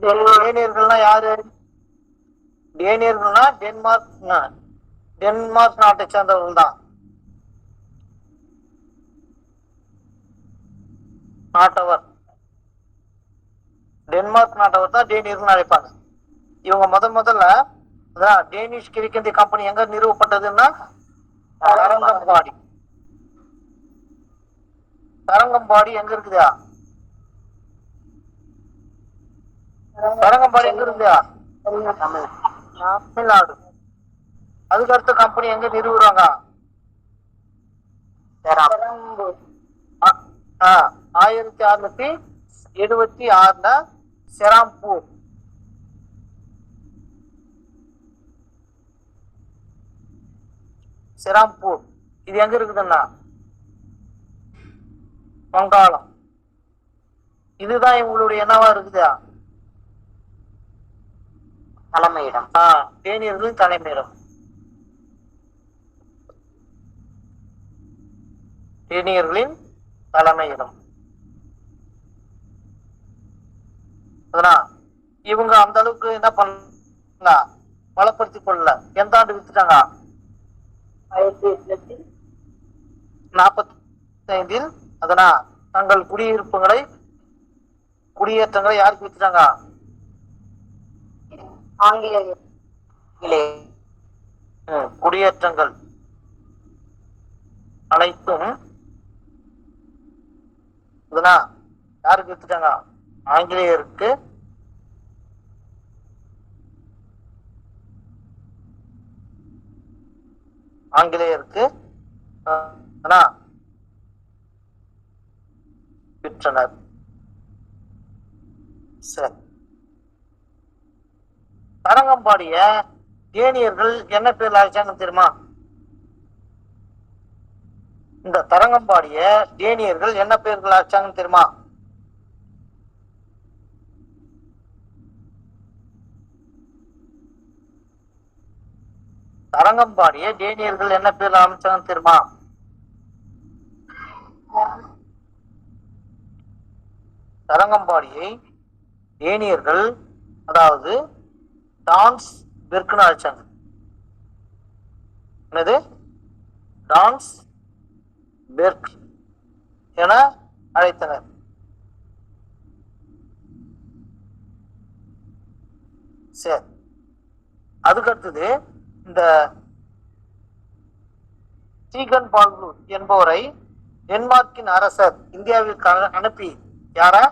டேனியர்கள்னா யாரு? டேனியர்கள்னா டென்மார்க் நாட்டை சேர்ந்தவர்கள் தான். நாட்டவர் டென்மார்க் நாட்டவர் தான் டேனியர்கள் அழைப்பாங்க. இவங்க முதல்ல டேனிஷ் கிழக்கிந்திய கம்பெனி எங்க நிறுவப்பட்டதுன்னா தரங்கம்பாடி. தரங்கம்பாடி எங்க இருக்குதா? தரங்கம்பாடி எங்க இருக்குதா? தமிழ்நாடு. அதுக்கு அடுத்த கம்பெனி எங்க நிறுவுறாங்க? 1676 செராம்பூர். செராம்பூர். இது எங்க இருக்குதுன்னா வங்காளம். இதுதான் இவங்களுடைய என்னவா இருக்குதா தலைமையிடம். தேனியர்களின் தலைமையிடம். தேனியர்களின் தலைமையிடம். இவங்க அந்த அளவுக்கு என்ன பண்ண வளப்படுத்திக் கொள்ளல. எந்த ஆண்டு வித்துட்டாங்க? 1845. அதனா தங்கள் குடியேற்றங்களை யாருக்கு வித்துட்டாங்க? ஆங்கிலேயர். குடியேற்றங்கள் அனைத்தும் யாருக்கு வித்துட்டாங்க? ஆங்கிலேயருக்கு. விற்றனர். சரி, தரங்கம்பாடிய தேனியர்கள் என்ன பேர்ல அழைச்சாங்க தெரியுமா? இந்த தரங்கம்பாடிய தேனியர்கள் என்ன பேர்கள் அழைச்சாங்கன்னு தெரியுமா? தரங்கம்பாடிய டேனியர்கள் என்ன பேர்ல ஆரம்பிச்சாங்கன்னு தெரியுமா? தரங்கம்பாடியை டேனியர்கள் அதாவது டான்ஸ் பெர்க்னு அழைச்சாங்க. என்னது? டான்ஸ் பெர்க் என அழைத்தனர். சரி, அதுக்கு அடுத்தது இந்த சீகன் பால்கு என்பவரை டென்மார்க்கின் அரசர் இந்தியாவிற்கு அனுப்பி யாரா?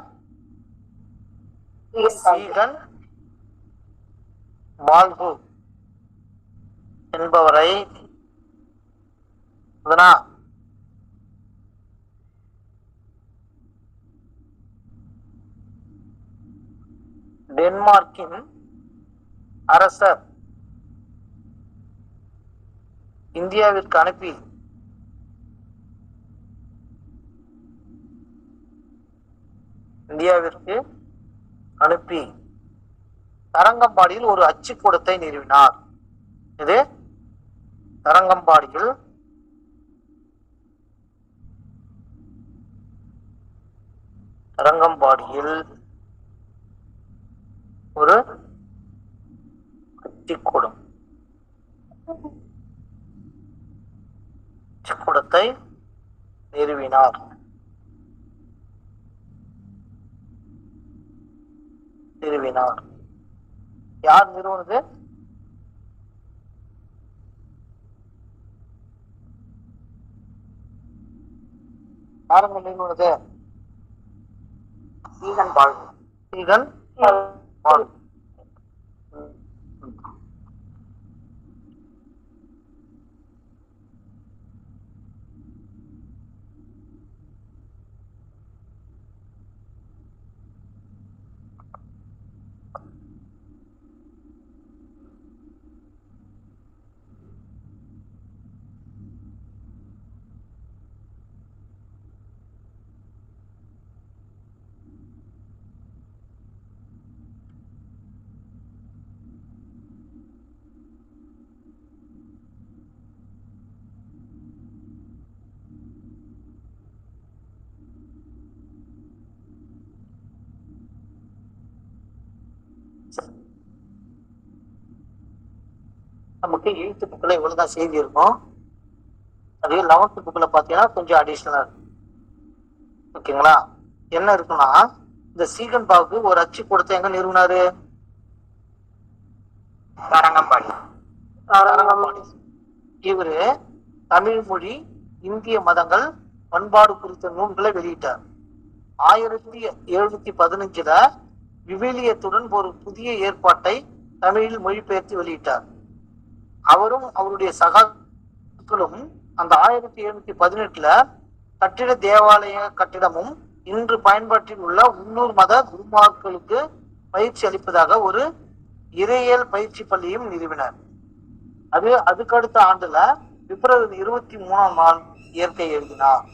சீகன் பால்கு என்பவரை டென்மார்க்கின் அரசர் இந்தியாவிற்கு அனுப்பி தரங்கம்பாடியில் ஒரு அச்சுக்கூடத்தை நிறுவினார். இது தரங்கம்பாடியில் ஒரு அச்சுக்கூடத்தை நிறுவினார். யார் நிறுவனது? யாருங்க நிறுவனது? சீகன் பால்கு. நமக்கு 8th புக்ல இவ்வளவுதான் செய்தி இருக்கும். அதே 11th புக்ல பாத்தீங்கன்னா கொஞ்சம் அடிஷனலா இருக்கு. ஓகேங்களா? என்ன இருக்குன்னா, இந்த சீகன் பாகு ஒரு அச்சு கொடுத்து எங்க நிறுவனாரு? தரங்கம்பாடி. இவரு தமிழ் மொழி, இந்திய மதங்கள், பண்பாடு குறித்த நூல்களை வெளியிட்டார். 1715 விவிலியத்துடன் ஒரு புதிய ஏற்பாட்டை தமிழில் மொழிபெயர்த்து வெளியிட்டார். அவரும் அவருடைய சகாக்களும் அந்த 1718 கட்டிட தேவாலய கட்டிடமும் இன்று பயன்பாட்டில் உள்ள உள்ளூர் மத குருமார்களுக்கு பயிற்சி அளிப்பதாக ஒரு இறையியல் பயிற்சி பள்ளியும் நிறுவினர். அதுக்கடுத்த ஆண்டுல பிப்ரவரி 23 இயற்கை எழுதினார்.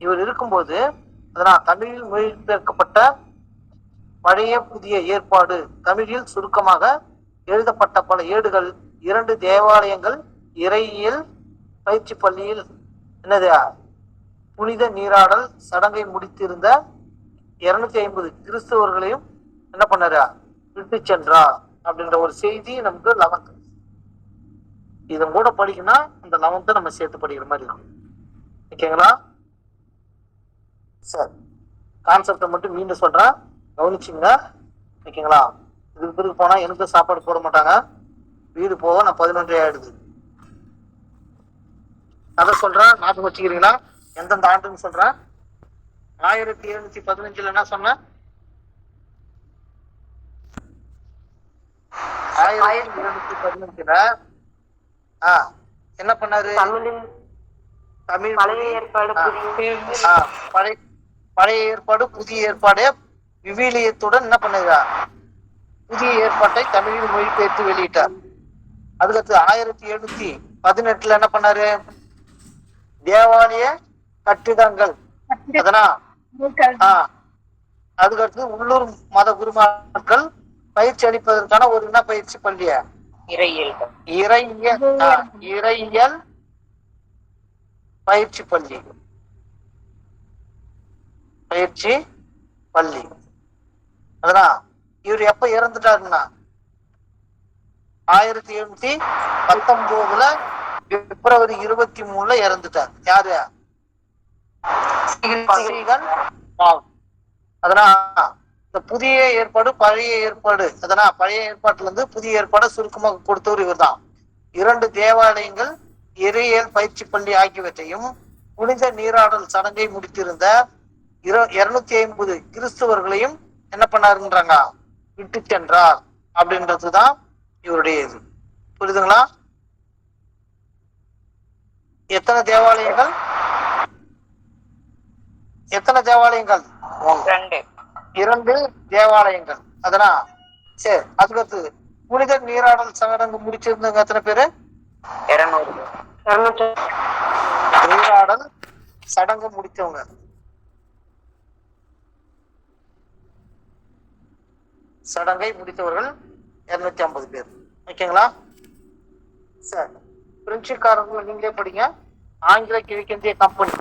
இவர் இருக்கும்போது அதனால் தமிழில் மொழிபெயர்க்கப்பட்ட பழைய புதிய ஏற்பாடு, தமிழில் சுருக்கமாக எழுதப்பட்ட பல ஏடுகள், 2 தேவாலயங்கள், இறையியல் பயிற்சி பள்ளியில் என்னது புனித நீராடல் சடங்கை முடித்திருந்த 250 கிறிஸ்தவர்களையும் என்ன பண்ணாரு, விட்டு சென்றார் அப்படின்ற ஒரு செய்தி நமக்கு 11th. இதன் கூட படிக்கணும்னா இந்த 11th நம்ம சேர்த்து படிக்கிற மாதிரி இருக்கும். ஓகேங்களா? சரி, கான்செப்டை மட்டும் மீண்டும் சொல்றேன், கவனிச்சுங்க. ஓகேங்களா? இதுக்கு பிறகு போனா எனக்கு சாப்பாடு போட மாட்டாங்க, வீடு போக நான் 11 ஆயிடுது. அதை சொல்றேன், ஞாபகம் வச்சுக்கிறீங்களா? எந்தெந்த ஆண்டுன்னு சொல்றேன். 1715 என்ன சொன்னேன்? 1715 என்ன பண்ணாரு? தமிழ் பழைய ஏற்பாடு பழைய ஏற்பாடு புதிய ஏற்பாடு விவிலியத்துடன் என்ன பண்ணுறா, புதிய ஏற்பாட்டை தமிழில் மொழிபெயர்த்து வெளியிட்டார். அதுக்கடுத்து 1718 என்ன பண்ணாரு? தேவாலய கட்டிடங்கள், அதனா அதுக்கடுத்து உள்ளூர் மத குருமார்கள் பயிற்சி அளிப்பதற்கான ஒரு என்ன பயிற்சி பள்ளிய இறையியல் பயிற்சி பள்ளி. அதனா இவர் எப்ப இறந்துட்டாருன்னா 1719 பிப்ரவரி 23 இறந்துட்டார். யாரு? அதனா இந்த புதிய ஏற்பாடு பழைய ஏற்பாடு, அதனா பழைய ஏற்பாட்டுல இருந்து புதிய ஏற்பாடு சுருக்கமாக கொடுத்தவர் இவர் தான். 2 தேவாலயங்கள், இறையியல் பயிற்சி பள்ளி ஆகியவற்றையும் புனித நீராடல் சடங்கை முடித்திருந்த 250 கிறிஸ்தவர்களையும் என்ன பண்ணாருன்றாங்க, விட்டு சென்றார் அப்படின்றதுதான் இவருடைய இது. புரியுதுங்களா? எத்தனை தேவாலயங்கள்? 2 தேவாலயங்கள். அதனா சரி, அதுக்கு புனித நீராடல் சடங்கு முடிச்சிருந்தவங்க எத்தனை பேரு? 200. நீராடல் சடங்கு முடித்தவங்க சடங்கை முடித்தவர்கள் 250 பேர். ஓகேங்களா? சரி, பிரெஞ்சுக்காரர்கள் நீங்களே படிங்க. ஆங்கில கிழக்கிந்திய கம்பெனி